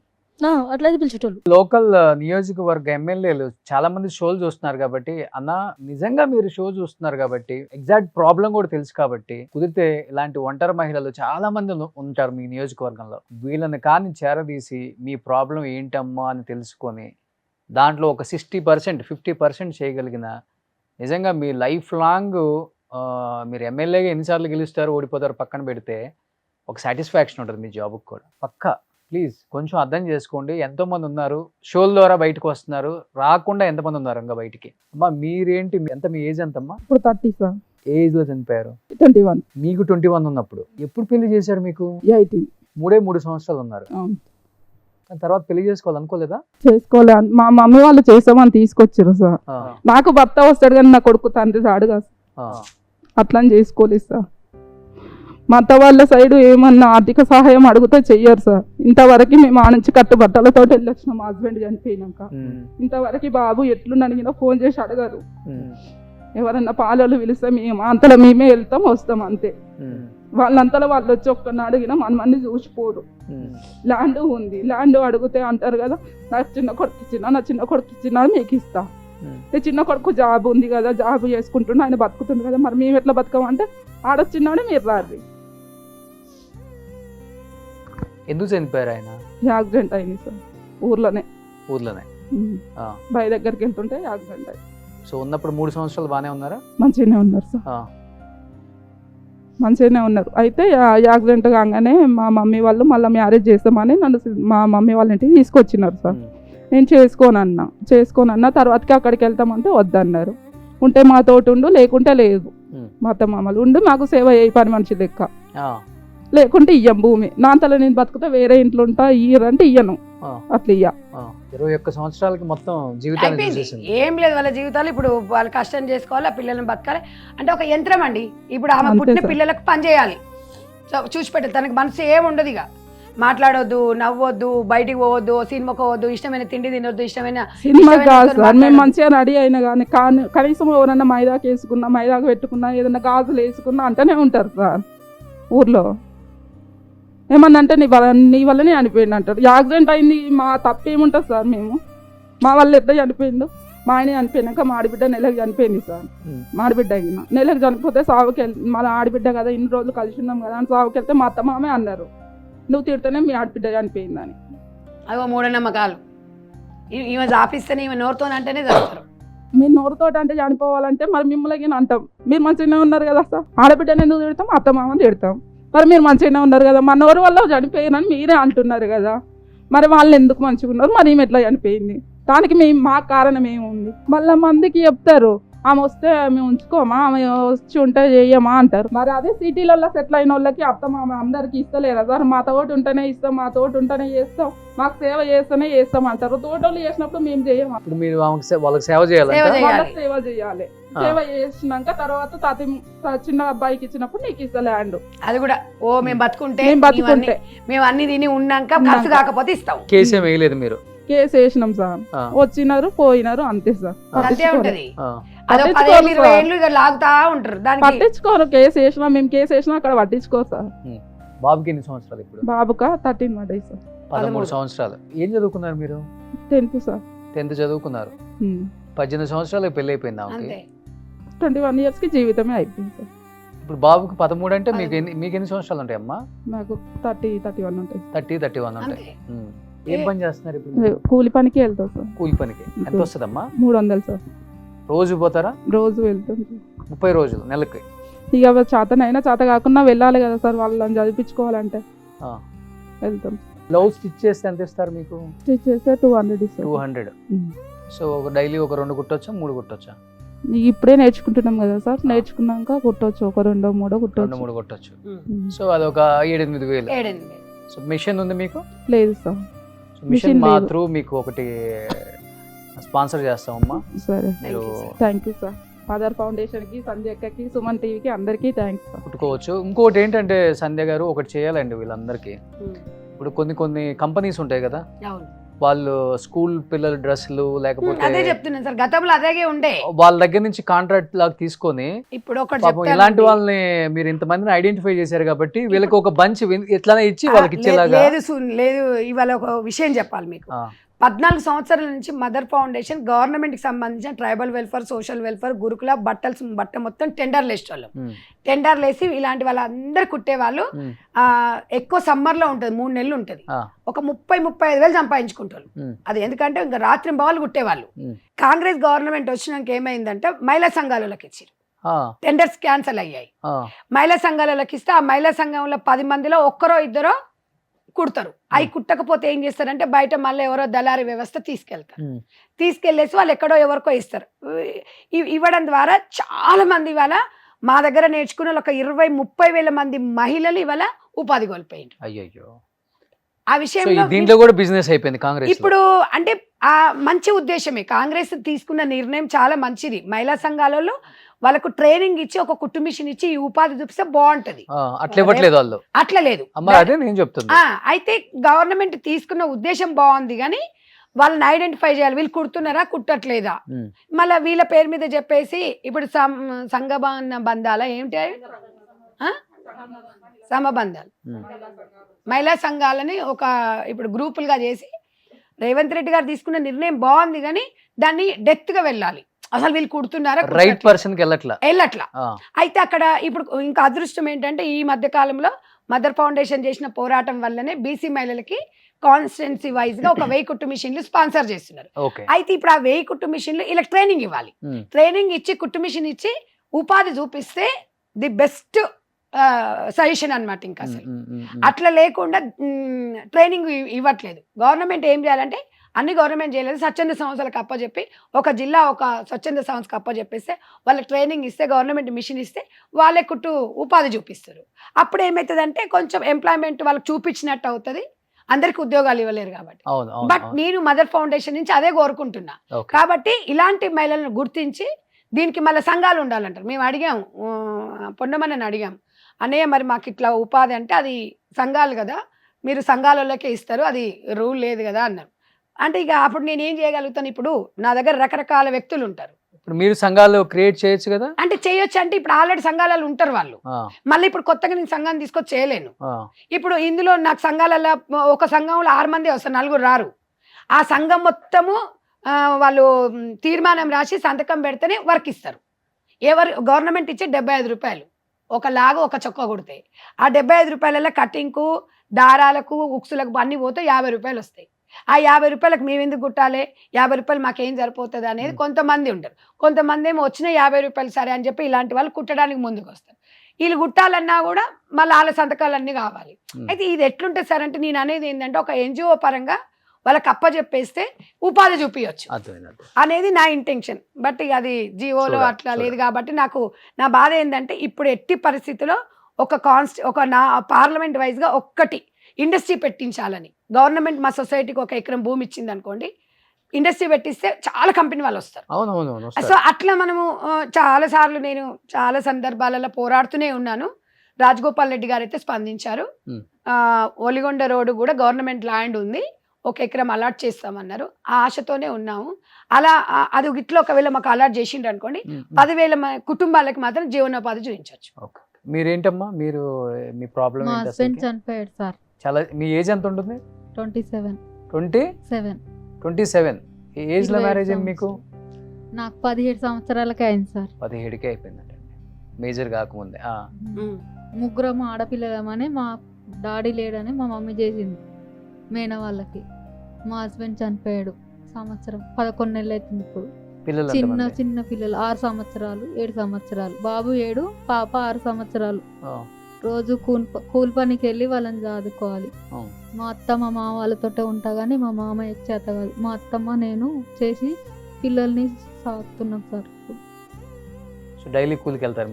అట్లయితే పిలిచేటోళ్ళు. లోకల్ నియోజకవర్గ ఎమ్మెల్యేలు చాలా మంది షోలు చూస్తున్నారు కాబట్టి అన్న, నిజంగా మీరు షో చూస్తున్నారు కాబట్టి ఎగ్జాక్ట్ ప్రాబ్లం కూడా తెలుసు కాబట్టి కుదిరితే ఇలాంటి ఒంటరి మహిళలు చాలా మంది ఉంటారు మీ నియోజకవర్గంలో. వీళ్ళని కానీ చేరదీసి మీ ప్రాబ్లం ఏంటమ్మా అని తెలుసుకొని దాంట్లో ఒక 60% 50% చేయగలిగిన నిజంగా మీ లైఫ్ లాంగ్ మీరు ఎమ్మెల్యేగా ఎన్నిసార్లు గెలుస్తారు ఓడిపోతారు పక్కన పెడితే ఒక సాటిస్ఫాక్షన్ ఉంటుంది మీ జాబ్కి కూడా. పక్కా ప్లీజ్ కొంచెం అర్థం చేసుకోండి. ఎంతోమంది ఉన్నారు షోల ద్వారా బయటకు వస్తున్నారు, రాకుండా ఎంతమంది ఉన్నారు ఇంకా బయటికి. అమ్మా మీరేంటి, ఎంత మీ ఏజ్ ఎంతమ్మా? ఇప్పుడు 30 సార్. ఏ ఏజ్ లో చనిపోయారు? 21. మీకు 21 ఉన్నప్పుడు ఎప్పుడు పెళ్లి చేశారు? మీకు 18. 3 సంవత్సరాలు ఉన్నారు. తర్వాత పెళ్లి చేసుకోవాలనుకోలేదా? చేసుకోలే. మా మమ్మీ వాళ్ళు చేసామని తీసుకొచ్చారు సార్. నాకు భర్త వస్తాడు కానీ నా కొడుకు తండ్రి రాడు కదా అట్లా చేసుకోలేదు సార్. మా అత్త వాళ్ళ సైడ్ ఏమన్నా ఆర్థిక సహాయం అడిగితే చెయ్యరు సార్. ఇంతవరకు మేము ఆ నుంచి కట్టుబట్టలతో వెళ్ళొచ్చినాం మా హస్బెండ్ చనిపోయినాక. ఇంతవరకు బాబు ఎట్లుండి అడిగినా ఫోన్ చేసి అడగరు. ఎవరన్నా పాలలు పిలిస్తే మేము అంతలో మేమే వెళ్తాం వస్తాం అంతే. వాళ్ళంతలో వాళ్ళు వచ్చి ఒక్కరిని అడిగినా మనమన్నీ చూసిపోరు. ల్యాండ్ ఉంది, ల్యాండ్ అడిగితే అంటారు కదా నాకు చిన్న కొడుకు ఇచ్చినా మీకు ఇస్తా. చిన్న కొడుకు జాబ్ ఉంది కదా, జాబ్ చేసుకుంటున్నా ఆయన బతుకుతుంది కదా, మరి మేము ఎట్లా బతకమంటే ఆడొచ్చినాడే మీరు రాదు. ఎందుకు చనిపోయారు ఆయన? యాక్సిడెంట్ అయింది సార్ ఊర్లోనే. బాయ్ దగ్గరికి వెళ్తుంటే యాక్సిడెంట్ అయింది. సో ఉన్నప్పుడు 3 సంవత్సరాలు బాగానే ఉన్నారా? మంచిగానే ఉన్నారు సార్, మంచిగానే ఉన్నారు. అయితే యాక్సిడెంట్ కాగానే మా మమ్మీ వాళ్ళు మళ్ళీ మ్యారేజ్ చేస్తామని నన్ను మా మమ్మీ వాళ్ళ ఇంటికి తీసుకొచ్చినారు సార్. నేను చేసుకోనన్నా తర్వాతకి అక్కడికి వెళ్తామంటే వద్దన్నారు. ఉంటే మాతోటి ఉండు, లేకుంటే లేదు. మా అత్త మామలు ఉండి మాకు సేవ అయ్యి పని మనిషి లెక్క, లేకుంటే ఇయ్యం భూమి. నా అంతలో నేను బతుకుతా వేరే ఇంట్లో ఉంటా, ఇయ్యరంటే ఇయ్యను. అట్లా ఇయ్య. 21 సంవత్సరాలకి మొత్తం జీవితాన్ని ఏం లేదు వాళ్ళ జీవితాలు. ఇప్పుడు వాళ్ళు కష్టం చేసుకోవాలి, ఆ పిల్లల్ని బతకాలి. అంటే ఒక యంత్రం అండి. ఇప్పుడు ఆమె పుట్టిన పిల్లలకు పని చేయాలి, చూసి పెట్టాలి. తనకి మనసు ఏముండదు, ఇక మాట్లాడొద్దు, నవ్వొద్దు, బయటికి పోవద్దు, సినిమాకి పోవద్దు, ఇష్టమైన తిండి తినొద్దు, ఇష్టమైన సినిమా కాదు సార్. మేము మంచిగా రెడీ అయినా కానీ కనీసం ఎవరన్నా మైదాకు వేసుకున్నా, మైదాకు పెట్టుకున్నా, ఏదన్నా గాజులు వేసుకున్నా అంటేనే ఉంటారు సార్ ఊర్లో. ఏమన్నా అంటే నీ వల్లనే చనిపోయింది అంటారు. యాక్సిడెంట్ అయింది, మా తప్పు ఏముంటుంది సార్? మా వల్ల ఎట్లా చనిపోయిండు? మా ఆయన చనిపోయినాక మా ఆడబిడ్డ నెలకు చనిపోయింది సార్. మా ఆడబిడ్డ అయినా నెలకు చనిపోతే సావుకి మన ఆడబిడ్డ కదా, ఇన్ని రోజులు కలిసి ఉన్నాం కదా అని సావుకి వెళ్తే మా అత్త మామే అన్నారు నువ్వు తిడితేనే మీ ఆడబిడ్డ చనిపోయిందని. అవి మూఢనమ్మకాలు. ఈమె జాపిస్తేనే ఈమె నోరుతోనంటేనే చేస్తారు. మీరు నోరుతో అంటే చనిపోవాలంటే మరి మిమ్మల్ని అంటాం. మీరు మంచిగానే ఉన్నారు కదా సార్, ఆడబిడ్డని ఎందుకు తిడతాం? అత్త మామని తిడతాం. మరి మీరు మంచిగానే ఉన్నారు కదా, మన నోరు వల్ల చనిపోయానని మీరే అంటున్నారు కదా, మరి వాళ్ళు ఎందుకు మంచిగా ఉన్నారు? మరి ఈమె ఎట్లా చనిపోయింది? దానికి మా కారణం ఏముంది? మళ్ళీ మందికి చెప్తారు ఆమె వస్తే మేము ఉంచుకోమా, ఆమె వచ్చి ఉంటే చేయమా అంటారు. మరి అదే సిటీలలో సెటిల్ అయిన వాళ్ళకి అత్తమామ అందరికి ఇస్తలేరా సార్? మా తోటి ఉంటేనే ఇస్తాం, మా తోటి ఉంటేనే చేస్తాం, మాకు సేవ చేస్తేనే చేస్తాం అంటారు. తోటోళ్ళు చేసినప్పుడు మేము చేయమా? ఇప్పుడు మీరు వాళ్ళకి సేవ చేయాలి, సేవ చేయాలి. సేవ చేసినాక తర్వాత చిన్న అబ్బాయికి ఇచ్చినప్పుడు నీకు ఇస్తా ల్యాండ్. అది కూడా మేము బతుకుంటే మేము అన్ని తిని ఉన్నాక ఖర్చు కాకపోతే ఇస్తాం. కేసు ఏం వేయలేదు మీరు? కేసు వేసినాం సార్, వచ్చినారు పోయినారు అంతే సార్. అంతే ఉంటది. పట్టించుకోరు. కేసు వేసినా మేము కేసు వేసినా అక్కడ పట్టించుకోరు సార్. బాబుకి ఎన్ని సంవత్సరాలు ఇప్పుడు? బాబుకా 13 పడ్డాయి సార్. 13 సంవత్సరాలు. ఏం చదువుకున్నారు మీరు? 10th sir. 10th చదువుకున్నారు. 18 సంవత్సరాలు పెళ్లి అయిపోయింది ఆమెకి. 21 years కి జీవితమే అయిపోయింది సార్. ఇప్పుడు బాబుకి 13 అంటే మీకు ఎన్ని సంవత్సరాలు ఉంటాయి అమ్మా? నాకు 30-31 ఉంటాయి. 30-31 ఉంటాయి. ఏం పని చేస్తున్నారు ఇప్పుడు? కూలి పనికి వెళ్తాం సార్. కూలి పనికి ఎంత వస్తుందమ్మా? 300 సార్. రోజు పోతారా? రోజు వెళ్తాం. 30 రోజులు నెలకి. ఇక చేతనైనా చేత కాకుండా వెళ్ళాలి కదా సార్, వాళ్ళని చదివించుకోవాలంటే వెళ్తాం. బ్లౌజ్ స్టిచ్ చేస్తే ఎంత ఇస్తారు మీకు? స్టిచ్ చేస్తే 200 ఇస్తారు. 200. సో డైలీ ఒక 2 కుట్టొచ్చా 3 కుట్టొచ్చా? ఇప్పుడే నేర్చుకుంటున్నాం కదా సార్, నేర్చుకున్నాక కుట్టొచ్చు, ఒక 2-3 కుట్టొచ్చు. 2-3 కుట్టొచ్చు. సో అది ఒక 7-8 వేలు. సో మిషన్ ఉంది మీకు? లేదు సార్. సో మిషన్ మిషన్ మా లేదు. త్రూ మీకు ఒకటి స్పాన్సర్ చేస్తామమ్మా. సరే మీరు థ్యాంక్ యూ సార్. మదర్ ఫౌండేషన్కి, సంధ్య అక్కకి, సుమన్ టీవీకి అందరికీ థ్యాంక్స్ సార్. కుట్టుకోవచ్చు. ఇంకోటి ఏంటంటే సంధ్య గారు ఒకటి చేయాలండి వీళ్ళందరికీ. ఇప్పుడు కొన్ని కంపెనీస్ ఉంటాయి కదా, అవును వాళ్ళు స్కూల్ పిల్లల డ్రెస్సులు లేకపోతే అదే చెప్తున్నాను సార్, గతంలో అదే ఉండే. వాళ్ళ దగ్గర నుంచి కాంట్రాక్ట్ లాగా తీసుకొని ఇప్పుడు ఒకటి పాపం ఇలాంటి వాళ్ళని మీరు ఇంతమందిని ఐడెంటిఫై చేశారు కాబట్టి వీళ్ళకి ఒక బంచ్ ఎట్లానే ఇచ్చి వాళ్ళకి ఇచ్చేలాగా. లేదు ఇవాళ ఒక విషయం చెప్పాలి మీకు. 14 సంవత్సరాల నుంచి మదర్ ఫౌండేషన్ గవర్నమెంట్ కి సంబంధించిన ట్రైబల్ వెల్ఫేర్, సోషల్ వెల్ఫేర్, గురుకుల బట్ట మొత్తం టెండర్లు వేసేవాళ్ళం. టెండర్లు వేసి ఇలాంటి వాళ్ళందరూ కుట్టేవాళ్ళు. ఎక్కువ సమ్మర్ లో ఉంటది, 3 నెలలు ఉంటది. ఒక 30-35 వేలు సంపాదించుకుంటారు. అది ఎందుకంటే ఇంకా రాత్రి బావులు కుట్టేవాళ్ళు. కాంగ్రెస్ గవర్నమెంట్ వచ్చినాక ఏమైందంటే మహిళా సంఘాలకి ఇచ్చారు, టెండర్స్ క్యాన్సల్ అయ్యాయి. మహిళా సంఘాలకి ఇస్తే ఆ మహిళా సంఘంలో 10 మందిలో ఒక్కరో ఇద్దరో కుడతారు. అవి కుట్టకపోతే ఏం చేస్తారంటే బయట మళ్ళీ ఎవరో దళారీ వ్యవస్థ తీసుకెళ్లేసి వాళ్ళు ఎక్కడో ఎవరికో ఇస్తారు. ఇవ్వడం ద్వారా చాలా మంది ఇవాళ మా దగ్గర నేర్చుకున్న ఒక 20-30 వేల మంది మహిళలు ఇవాళ ఉపాధి కోల్పోయింది. అయ్యో, ఆ విషయంలో దీంట్లో కూడా బిజినెస్ అయిపోయింది కాంగ్రెస్. ఇప్పుడు అంటే ఆ మంచి ఉద్దేశమే, కాంగ్రెస్ తీసుకున్న నిర్ణయం చాలా మంచిది. మహిళా సంఘాలలో వాళ్ళకు ట్రైనింగ్ ఇచ్చి ఒక కుట్టు మిషన్ ఇచ్చి ఈ ఉపాధి చూపిస్తే బాగుంటది. అట్లా ఇవ్వట్లేదు వాళ్ళు. అట్లా లేదు. అదే నేను చెప్తున్నా. అయితే గవర్నమెంట్ తీసుకున్న ఉద్దేశం బాగుంది, కానీ వాళ్ళని ఐడెంటిఫై చేయాలి, వీళ్ళు కుడుతున్నారా కుట్టట్లేదా. మళ్ళీ వీళ్ళ పేరు మీద చెప్పేసి ఇప్పుడు సంఘ బంధాల ఏంటి సమబంధాలు, మహిళా సంఘాలని ఒక ఇప్పుడు గ్రూపులుగా చేసి రేవంత్ రెడ్డి గారు తీసుకున్న నిర్ణయం బాగుంది, కానీ దాన్ని డెప్త్ గా వెళ్ళాలి. అసలు వీళ్ళు కుడుతున్నారా, రైట్ పర్సన్ కి వెళ్ళట్లా. అయితే అక్కడ ఇప్పుడు ఇంకా అదృష్టం ఏంటంటే ఈ మధ్య కాలంలో మదర్ ఫౌండేషన్ చేసిన పోరాటం వల్లనే బీసీ మహిళలకి కాన్స్టిట్యున్సీ వైజ్ గా ఒక 1000 కుట్టు మిషన్లు స్పాన్సర్ చేస్తున్నారు. అయితే ఇప్పుడు ఆ 1000 కుట్టు మిషన్లు ఇలా ట్రైనింగ్ ఇవ్వాలి. ట్రైనింగ్ ఇచ్చి కుట్టు మిషన్ ఇచ్చి ఉపాధి చూపిస్తే ది బెస్ట్ సజెషన్ అన్నమాట. ఇంకా అసలు అట్లా లేకుండా ట్రైనింగ్ ఇవ్వట్లేదు. గవర్నమెంట్ ఏం చేయాలంటే అన్ని గవర్నమెంట్ చేయలేదు, స్వచ్ఛంద సంస్థలకు అప్పచెప్పి ఒక జిల్లా ఒక స్వచ్ఛంద సంస్థకు అప్పచెప్పేస్తే వాళ్ళకి ట్రైనింగ్ ఇస్తే గవర్నమెంట్ మిషన్ ఇస్తే వాళ్ళే కుట్టు ఉపాధి చూపిస్తారు. అప్పుడు ఏమవుతుందంటే కొంచెం ఎంప్లాయ్మెంట్ వాళ్ళకి చూపించినట్టు అవుతుంది, అందరికి ఉద్యోగాలు ఇవ్వలేరు కాబట్టి. బట్ నేను మదర్ ఫౌండేషన్ నుంచి అదే కోరుకుంటున్నా. కాబట్టి ఇలాంటి మహిళలను గుర్తించి దీనికి మళ్ళీ సంఘాలు ఉండాలంటారు. మేము అడిగాం, పొన్నమని అడిగాం, అన్నయ్య మరి మాకు ఇట్లా ఉపాధి అంటే అది సంఘాలు కదా, మీరు సంఘాలలోకే ఇస్తారు, అది రూల్ లేదు కదా అన్నారు. అంటే ఇక అప్పుడు నేను ఏం చేయగలుగుతాను, ఇప్పుడు నా దగ్గర రకరకాల వ్యక్తులు ఉంటారు, ఇప్పుడు మీరు సంఘాలు క్రియేట్ చేయొచ్చు కదా. అంటే చేయొచ్చు అంటే ఇప్పుడు ఆల్రెడీ సంఘాలలో ఉంటారు వాళ్ళు, మళ్ళీ ఇప్పుడు కొత్తగా నేను సంఘాన్ని తీసుకొచ్చి చేయలేను. ఇప్పుడు ఇందులో నాకు సంఘాలలో ఒక సంఘంలో 6 మంది వస్తారు, 4 రారు. ఆ సంఘం మొత్తము వాళ్ళు తీర్మానం రాసి సంతకం పెడితేనే వర్క్ ఇస్తారు. గవర్నమెంట్ ఇచ్చే 75 రూపాయలు ఒక లాగు ఒక చొక్కా కుడితే, ఆ 75 రూపాయలలో కటింగ్కు, దారాలకు, ఉక్సులకు అన్ని పోతే 50 రూపాయలు వస్తాయి. ఆ 50 రూపాయలకు మేము ఎందుకు కుట్టాలి, 50 రూపాయలు మాకేం సరిపోతుంది అనేది కొంతమంది ఉంటారు. కొంతమంది ఏమో వచ్చిన 50 రూపాయలు సరే అని చెప్పి ఇలాంటి వాళ్ళు కుట్టడానికి ముందుకు వస్తారు. వీళ్ళు కుట్టాలన్నా కూడా మళ్ళీ వాళ్ళ సంతకాలన్నీ కావాలి. అయితే ఇది ఎట్లుంటుంది సార్ అంటే నేను అనేది ఏంటంటే ఒక ఎన్జిఓ పరంగా వాళ్ళకి అప్పచెప్పేస్తే ఉపాధి చూపించచ్చు అనేది నా ఇంటెన్షన్. బట్ ఇక అది జియోలో అట్లా లేదు కాబట్టి నా బాధ ఏంటంటే ఇప్పుడు ఎట్టి పరిస్థితిలో ఒక నా పార్లమెంట్ వైజ్గా ఒక్కటి ఇండస్ట్రీ పెట్టించాలని. గవర్నమెంట్ మా సొసైటీకి 1 ఎకరం భూమి ఇచ్చింది అనుకోండి, ఇండస్ట్రీ పెట్టిస్తే చాలా కంపెనీ వాళ్ళు వస్తారు. సో అట్లా మనము చాలా సార్లు నేను చాలా సందర్భాలలో పోరాడుతూనే ఉన్నాను. రాజగోపాల్ రెడ్డి గారు అయితే స్పందించారు. ఒలిగొండ రోడ్డు కూడా గవర్నమెంట్ ల్యాండ్ ఉంది, 1 ఎకరం అలాట్ చేస్తామన్నారు. ఆ ఆశతోనే ఉన్నాము. అలా అది ఇట్లా ఒకవేళ మాకు అలాట్ చేసిండ్రు అనుకోండి, 10,000 కుటుంబాలకు మాత్రం జీవనోపాధి చూపించవచ్చు. మీరేంటమ్మా, మీరు మీ ప్రాబ్లం మా హస్బెండ్ చనిపోయాడు సార్. చాలా మీ ఏజ్ ఎంత ఉంటుంది? 27. 27 ఏ ఏజ్ లో మ్యారేజ్ అయింది మీకు? నాకు 17 సంవత్సరాలకే అయింది సార్. 17కే అయిపోయిందండి, మేజర్ కాకముందే. ముగ్గురం ఆడపిల్లలమని మా డాడీ లేడని మా మమ్మీ చేసింది మేన వాళ్ళకి. మా హస్బెండ్ చనిపోయాడు సంవత్సరం 11 నెలలు అవుతుంది. ఇప్పుడు చిన్న పిల్లలు 6 సంవత్సరాలు 7 సంవత్సరాలు, బాబు 7, పాప 6 సంవత్సరాలు. రోజు కూలి పనికి వెళ్ళి వాళ్ళని చదువుకోవాలి. మా అత్తమ్మ మా వాళ్ళతో ఉంటా కానీ మా మామయ్య చేత కాదు. మా అత్తమ్మ నేను చేసి పిల్లల్ని సాగుతున్నాం సార్. డైలీ కూలికి వెళ్తారు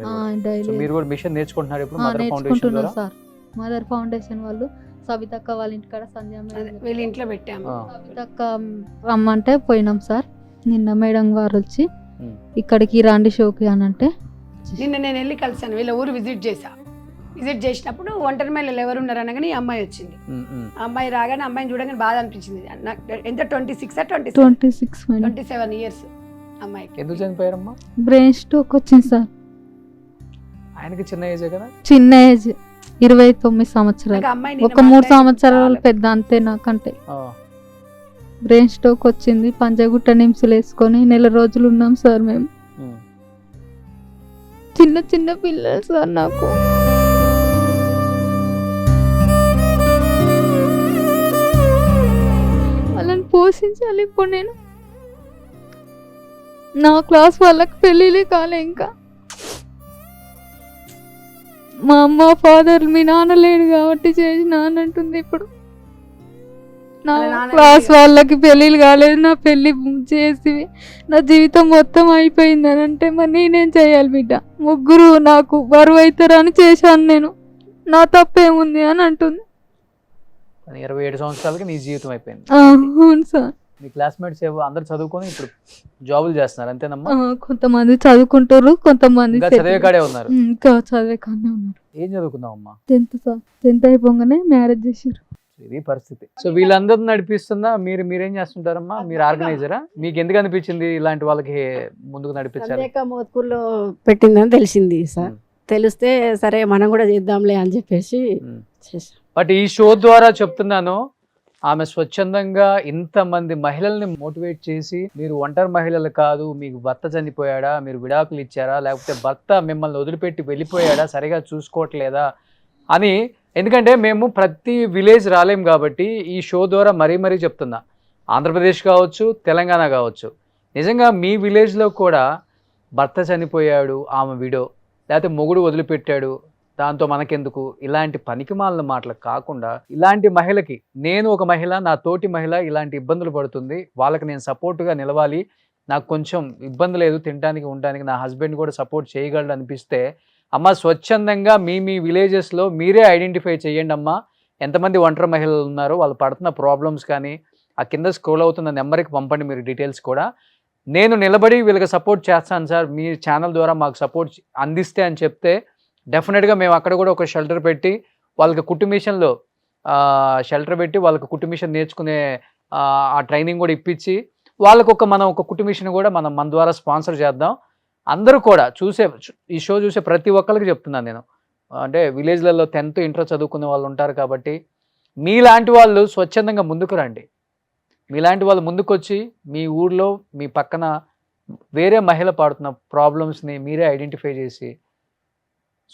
మీరు కూడా మిషన్ నేర్చుకుంటున్నారు ఇప్పుడు? నేర్చుకుంటున్నాం సార్. మదర్ ఫౌండేషన్ వాళ్ళు సబితక్క వాళ్ళ ఇంటికాడ సంధ్య అదే మేడం వీళ్ళ ఇంట్లో పెట్టాము. ఆ. సబితక్క రమ్మంటే పోయినాం సార్. నిన్న మేడం గారు వచ్చి ఉమ్. ఇక్కడికి రండి షోకి అని అంటే నిన్న నేను వెళ్ళి కలిసాను, వీళ్ళ ఊరు విజిట్ చేశా. విజిట్ చేసినప్పుడు ఒంటరి మహిళలు ఎవరు ఉన్నారు అనగానే ఈ అమ్మాయి వచ్చింది. ఆ అమ్మాయి రాగానే అమ్మాయిని చూడగానే బాధ అనిపించింది. నాకు ఎంత 26 26 మేడం 27 ఇయర్స్ అమ్మాయికి. ఎందుకు చనిపోయారమ్మా? బ్రెయిన్ స్ట్రోక్ వచ్చింది సార్. ఆయనకి చిన్న ఏజే కదా. చిన్న ఏజ్ 29 సంవత్సరాలు. నాకు అమ్మాయి నిన్న ఒక 3 మాట్లాడి సంవత్సరాలు చాలా- పెద్ద అంతే నాకంటే. ఆ. బ్రెయిన్ స్ట్రోక్ వచ్చింది. పంజగుట్ట నిమ్స్లు వేసుకొని నెల రోజులు ఉన్నాం సార్ మేము. ఉమ్. చిన్న చిన్న పిల్లలు సార్ నాకు. వాళ్ళని పోషించాలి ఇప్పుడు నేను. నా క్లాస్ వాళ్ళకి పెళ్ళిళ్ళే కాలే ఇంకా. మా అమ్మ ఫాదర్ మీ నాన్న లేడు కాబట్టి చేసిన అని అంటుంది ఇప్పుడు. నా వాళ్ళ నాన్న క్లాస్ లేడు. వాళ్ళకి పెళ్ళిళ్ళు కాలేదు, నా పెళ్ళి చేసి నా జీవితం మొత్తం అయిపోయింది అని అంటే మరి నేనేం చేయాలి బిడ్డ? ముగ్గురు నాకు బరువు అవుతారని చేశాను నేను, నా తప్పేముంది అని అంటుంది. కానీ 27 సంవత్సరాలకి నీ జీవితం అయిపోయింది. అవును సార్. మీ క్లాస్మేట్స్ అందరు చదువుకొని ఇప్పుడు జాబులు చేస్తున్నారు అంతేనమ్మా? కొంతమంది చదువుకుంటారు, కొంతమంది ఇంకా చదివే కాడే ఉన్నారు. ఇంకా చదివే కానీ ఉన్నారు. ఏం చదువుకున్నావమ్మా? 10th sir. 10th అయిపోగానే మ్యారేజ్ చేశారు. ఇది పరిస్థితి. సో వీళ్ళందరూ నడిపిస్తున్నా మీరేం చేస్తుంటారమ్మా? మీరు ఆర్గనైజరా? మీకు ఎందుకు అనిపించింది ఇలాంటి వాళ్ళకి ముందుకు నడిపించాలి? సంధ్యక్క మోత్కూర్లో పెట్టిందని తెలిసింది సార్. తెలిస్తే సరే మనం కూడా చేద్దాంలే అని చెప్పేసి చేసాం. బట్ ఈ షో ద్వారా చెప్తున్నాను, ఆమె స్వచ్ఛందంగా ఇంతమంది మహిళల్ని మోటివేట్ చేసి, మీరు ఒంటరి మహిళలు కాదు, మీకు భర్త చనిపోయాడా, మీరు విడాకులు ఇచ్చారా, లేకపోతే భర్త మిమ్మల్ని వదిలిపెట్టి వెళ్ళిపోయాడా, సరిగా చూసుకోవట్లేదా అని. ఎందుకంటే మేము ప్రతి విలేజ్ రాలేం కాబట్టి ఈ షో ద్వారా మరీ చెప్తున్నా. ఆంధ్రప్రదేశ్ కావచ్చు, తెలంగాణ కావచ్చు, నిజంగా మీ విలేజ్లో కూడా భర్త చనిపోయాడు, ఆమె విడో, లేకపోతే మొగుడు వదిలిపెట్టాడు, దాంతో మనకెందుకు, ఇలాంటి పనికిమాలిన మాటలు కాకుండా ఇలాంటి మహిళకి, నేను ఒక మహిళ, నా తోటి మహిళ ఇలాంటి ఇబ్బందులు పడుతుంది, వాళ్ళకి నేను సపోర్ట్గా నిలవాలి, నాకు కొంచెం ఇబ్బంది లేదు తినడానికి ఉండడానికి, నా హస్బెండ్ కూడా సపోర్ట్ చేయగలడు అనిపిస్తే, అమ్మ స్వచ్ఛందంగా మీ విలేజెస్లో మీరే ఐడెంటిఫై చేయండి అమ్మా, ఎంతమంది ఒంటరి మహిళలు ఉన్నారో, వాళ్ళు పడుతున్న ప్రాబ్లమ్స్ కానీ ఆ కింద స్క్రోల్ అవుతున్న నెంబర్కి పంపండి మీరు డీటెయిల్స్ కూడా. నేను నిలబడి వీళ్ళకి సపోర్ట్ చేస్తాను సార్, మీ ఛానల్ ద్వారా మాకు సపోర్ట్ అందిస్తే అని చెప్తే డెఫినెట్గా మేము అక్కడ కూడా ఒక షెల్టర్ పెట్టి వాళ్ళకి కుటుంబిషన్లో షెల్టర్ పెట్టి వాళ్ళకి కుటుంబిషన్ నేర్చుకునే ఆ ట్రైనింగ్ కూడా ఇప్పించి వాళ్ళకు మనం ఒక కుటుంబిషన్ కూడా మన ద్వారా స్పాన్సర్ చేద్దాం. అందరూ కూడా ఈ షో చూసే ప్రతి ఒక్కరికి చెప్తున్నాను నేను, అంటే విలేజ్లలో 10th ఇంటర్ చదువుకునే వాళ్ళు ఉంటారు కాబట్టి మీలాంటి వాళ్ళు స్వచ్ఛందంగా ముందుకు రండి. మీలాంటి వాళ్ళు ముందుకు వచ్చి మీ ఊర్లో మీ పక్కన వేరే మహిళ పడుతున్న ప్రాబ్లమ్స్ని మీరే ఐడెంటిఫై చేసి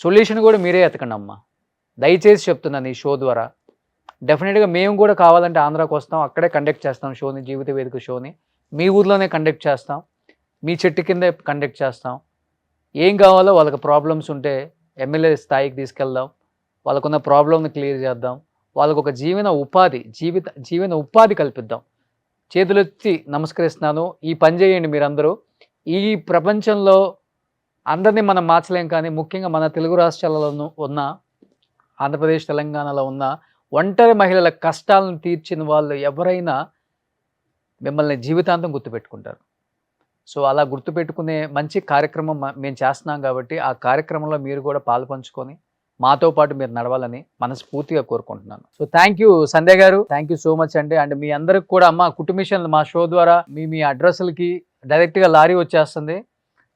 సొల్యూషన్ కూడా మీరే ఎతకండి అమ్మా. దయచేసి చెప్తున్నాను ఈ షో ద్వారా. డెఫినెట్గా మేము కూడా కావాలంటే ఆంధ్రాకి వస్తాం, అక్కడే కండక్ట్ చేస్తాం షోని, జీవిత వేదిక షోని మీ ఊర్లోనే కండక్ట్ చేస్తాం, మీ చెట్టు కిందే కండక్ట్ చేస్తాం. ఏం కావాలో వాళ్ళకి ప్రాబ్లమ్స్ ఉంటే ఎమ్మెల్యే స్థాయికి తీసుకెళ్దాం, వాళ్ళకున్న ప్రాబ్లమ్ని క్లియర్ చేద్దాం, వాళ్ళకు ఒక జీవన ఉపాధి కల్పిద్దాం. చేతులెత్తి నమస్కరిస్తున్నాను, ఈ పని చేయండి మీరందరూ. ఈ ప్రపంచంలో అందరినీ మనం మార్చలేం, కానీ ముఖ్యంగా మన తెలుగు రాష్ట్రాలలో ఉన్న ఆంధ్రప్రదేశ్ తెలంగాణలో ఉన్న ఒంటరి మహిళల కష్టాలను తీర్చిన వాళ్ళు ఎవరైనా మిమ్మల్ని జీవితాంతం గుర్తుపెట్టుకుంటారు. సో అలా గుర్తుపెట్టుకునే మంచి కార్యక్రమం మేము చేస్తున్నాం కాబట్టి ఆ కార్యక్రమంలో మీరు కూడా పాలు పంచుకొని మాతో పాటు మీరు నడవాలని మనస్ఫూర్తిగా కోరుకుంటున్నాను. సో థ్యాంక్ యూ సంధ్య గారు, థ్యాంక్ యూ సో మచ్ అండి. అండ్ మీ అందరికి కూడా అమ్మ కుటుంబిషన్ మా షో ద్వారా మీ అడ్రస్లకి డైరెక్ట్గా లారీ వచ్చేస్తుంది,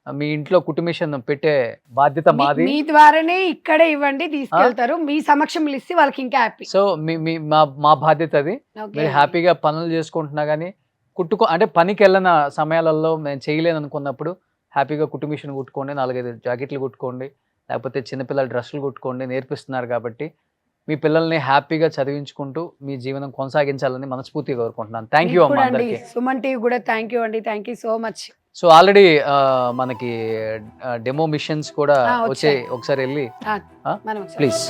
మీ ఇంట్లో కుటుంబిషన్ పెట్టే బాధ్యత మాది. మీ ద్వారానే ఇక్కడే ఇవ్వండి, తీసుకెళ్తారు, మీ సమక్షంలో ఇస్తే వాళ్ళకి ఇంకా హ్యాపీ. సో మా బాధ్యత అది. మీరు హ్యాపీగా పనులు చేసుకుంటున్నా కానీ అంటే పనికి వెళ్ళిన సమయాలలో నేను చేయలేను అనుకున్నప్పుడు హ్యాపీగా కుటుంబిషన్ కుట్టుకోండి, 4-5 జాకెట్లు కుట్టుకోండి, లేకపోతే చిన్నపిల్లల డ్రెస్సులు కుట్టుకోండి, నేర్పిస్తున్నారు కాబట్టి మీ పిల్లల్ని హ్యాపీగా చదివించుకుంటూ మీ జీవనం కొనసాగించాలని మనస్ఫూర్తిగా కోరుకుంటున్నాను. థ్యాంక్ యూ అమ్మా అందరికీ. సుమన్ టీవీ కూడా థ్యాంక్ యూ అండి, thank you so much. So already మనకి డెమో మిషన్స్ కూడా వచ్చాయి, ఒకసారి వెళ్ళి ప్లీజ్.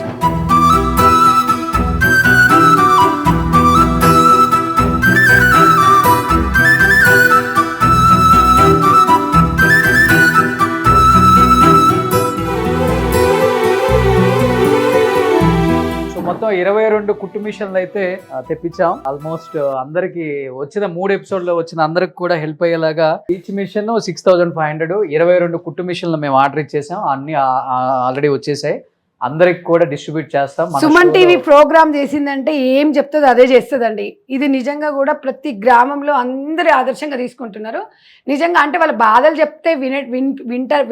మొత్తం 22 కుట్టు మిషన్లు అయితే తెప్పించాం. ఆల్మోస్ట్ అందరికి వచ్చిన 3 ఎపిసోడ్లో వచ్చిన అందరికి కూడా హెల్ప్ అయ్యేలాగా ఈచ్ మిషన్ 6500, 22 కుట్టు మిషన్లు మేము ఆర్డర్ ఇచ్చేసాం. అన్ని ఆల్రెడీ వచ్చేసాయి. అందరికి కూడా డిస్ట్రిబ్యూట్ చేస్తాం. సుమన్ టీవీ ప్రోగ్రామ్ చేసిందంటే ఏం చెప్తుందో అదే చేస్తుందండి. ఇది నిజంగా కూడా ప్రతి గ్రామంలో అందరి ఆదర్శంగా తీసుకుంటున్నారు. నిజంగా అంటే వాళ్ళ బాధలు చెప్తే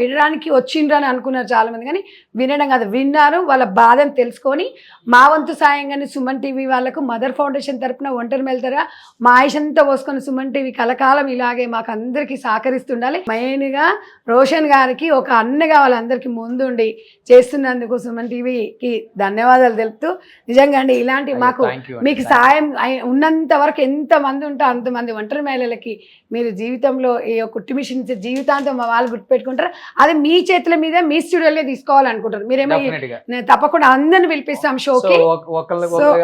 వినడానికి వచ్చిండ్రు అని అనుకున్నారు చాలా మంది, కానీ వినడం కాదు, విన్నారు, వాళ్ళ బాధను తెలుసుకొని మా వంతు సాయంగానే సుమన్ టీవీ వాళ్ళకు మదర్ ఫౌండేషన్ తరపున ఒంటరి మెళ్తారా మా ఆయుషంతా పోసుకొని సుమన్ టీవీ కలకాలం ఇలాగే మాకు అందరికీ సహకరిస్తుండాలి. మెయిన్గా రోషన్ గారికి ఒక అన్నగా వాళ్ళందరికీ ముందుండి చేస్తున్నందుకు సుమన్ టీవీకి ధన్యవాదాలు తెలుపుతూ, నిజంగా అండి ఇలాంటి మాకు మీకు సాయం ఉన్నంత వరకు ఎంతమంది ఉంటే అంతమంది ఒంటరి మహిళలకి మీరు జీవితంలో ఈ కుట్టు మిషన్ జీవితాంతం మా వాళ్ళు గుర్తుపెట్టుకుంటారు. అది మీ చేతుల మీద మీ స్టూడియోలో తీసుకోవాలనుకుంటారు. మీరేమో తప్పకుండా అందరిని పిలిపిస్తాం షోకి.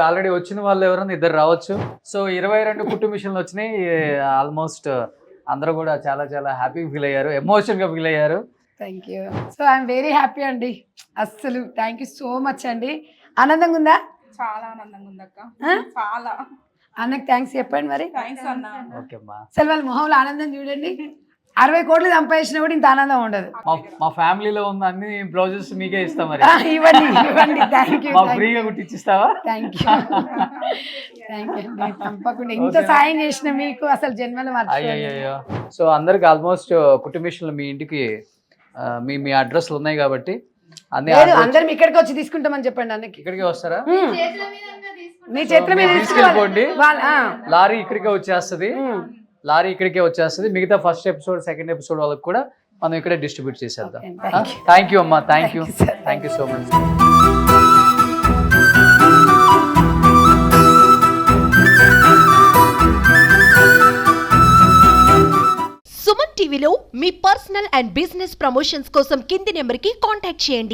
ఆల్రెడీ వచ్చిన వాళ్ళు ఎవరైనా ఇద్దరు రావచ్చు. సో 22 కుట్టు మిషన్లు వచ్చినాయి. ఆల్మోస్ట్ అందరూ కూడా చాలా చాలా హ్యాపీగా ఫీల్ అయ్యారు, ఎమోషన్గా ఫీల్ అయ్యారు. Thank you. So I'm very happy అండి. అస్సలు థ్యాంక్ యూ సో మచ్ అండి. ఆనందంగా ఉందా? చాలా ఆనందంగా ఉందక్క. చాలా అన్నకి థ్యాంక్స్ చెప్పండి మరి. ఓకేమ్మా. అసలు వాళ్ళ మొహంలో ఆనందం చూడండి. 60 కోట్లు సంపాదించినా కూడా ఇంత ఆనందం ఉండదు. మా ఫ్యామిలీలో ఉన్న అన్ని బ్లౌజెస్ మీకే ఇస్తాం మరి. ఇవ్వండి ఇవ్వండి. Thank you. ఫ్రీగా కుట్టిచ్చిస్తావా? థ్యాంక్ యూ థ్యాంక్ యూ అండి. తప్పకుండా ఇంత సాయం చేసిన మీకు అసలు జన్మలో అయ్యో. సో అందరికి ఆల్మోస్ట్ కుట్టు మిషన్లు మీ ఇంటికి మీ అడ్రస్లు ఉన్నాయి కాబట్టి అందరం ఇక్కడికి వచ్చి తీసుకుంటామని చెప్పండి. అన్నకి ఇక్కడికి వస్తారా? మీ చేతుల మీద తీసుకెళ్ళిపోండి. లారీ ఇక్కడికే వచ్చేస్తుంది. మిగతా ఫస్ట్ ఎపిసోడ్, సెకండ్ ఎపిసోడ్ వాళ్ళకి కూడా మనం ఇక్కడే డిస్ట్రిబ్యూట్ చేసేద్దాం. థ్యాంక్ యూ అమ్మా. Thank you so much. Suman టీవీలో మీ పర్సనల్ అండ్ బిజినెస్ ప్రమోషన్స్ కోసం కింది నెంబర్కి కాంటాక్ట్ చేయండి.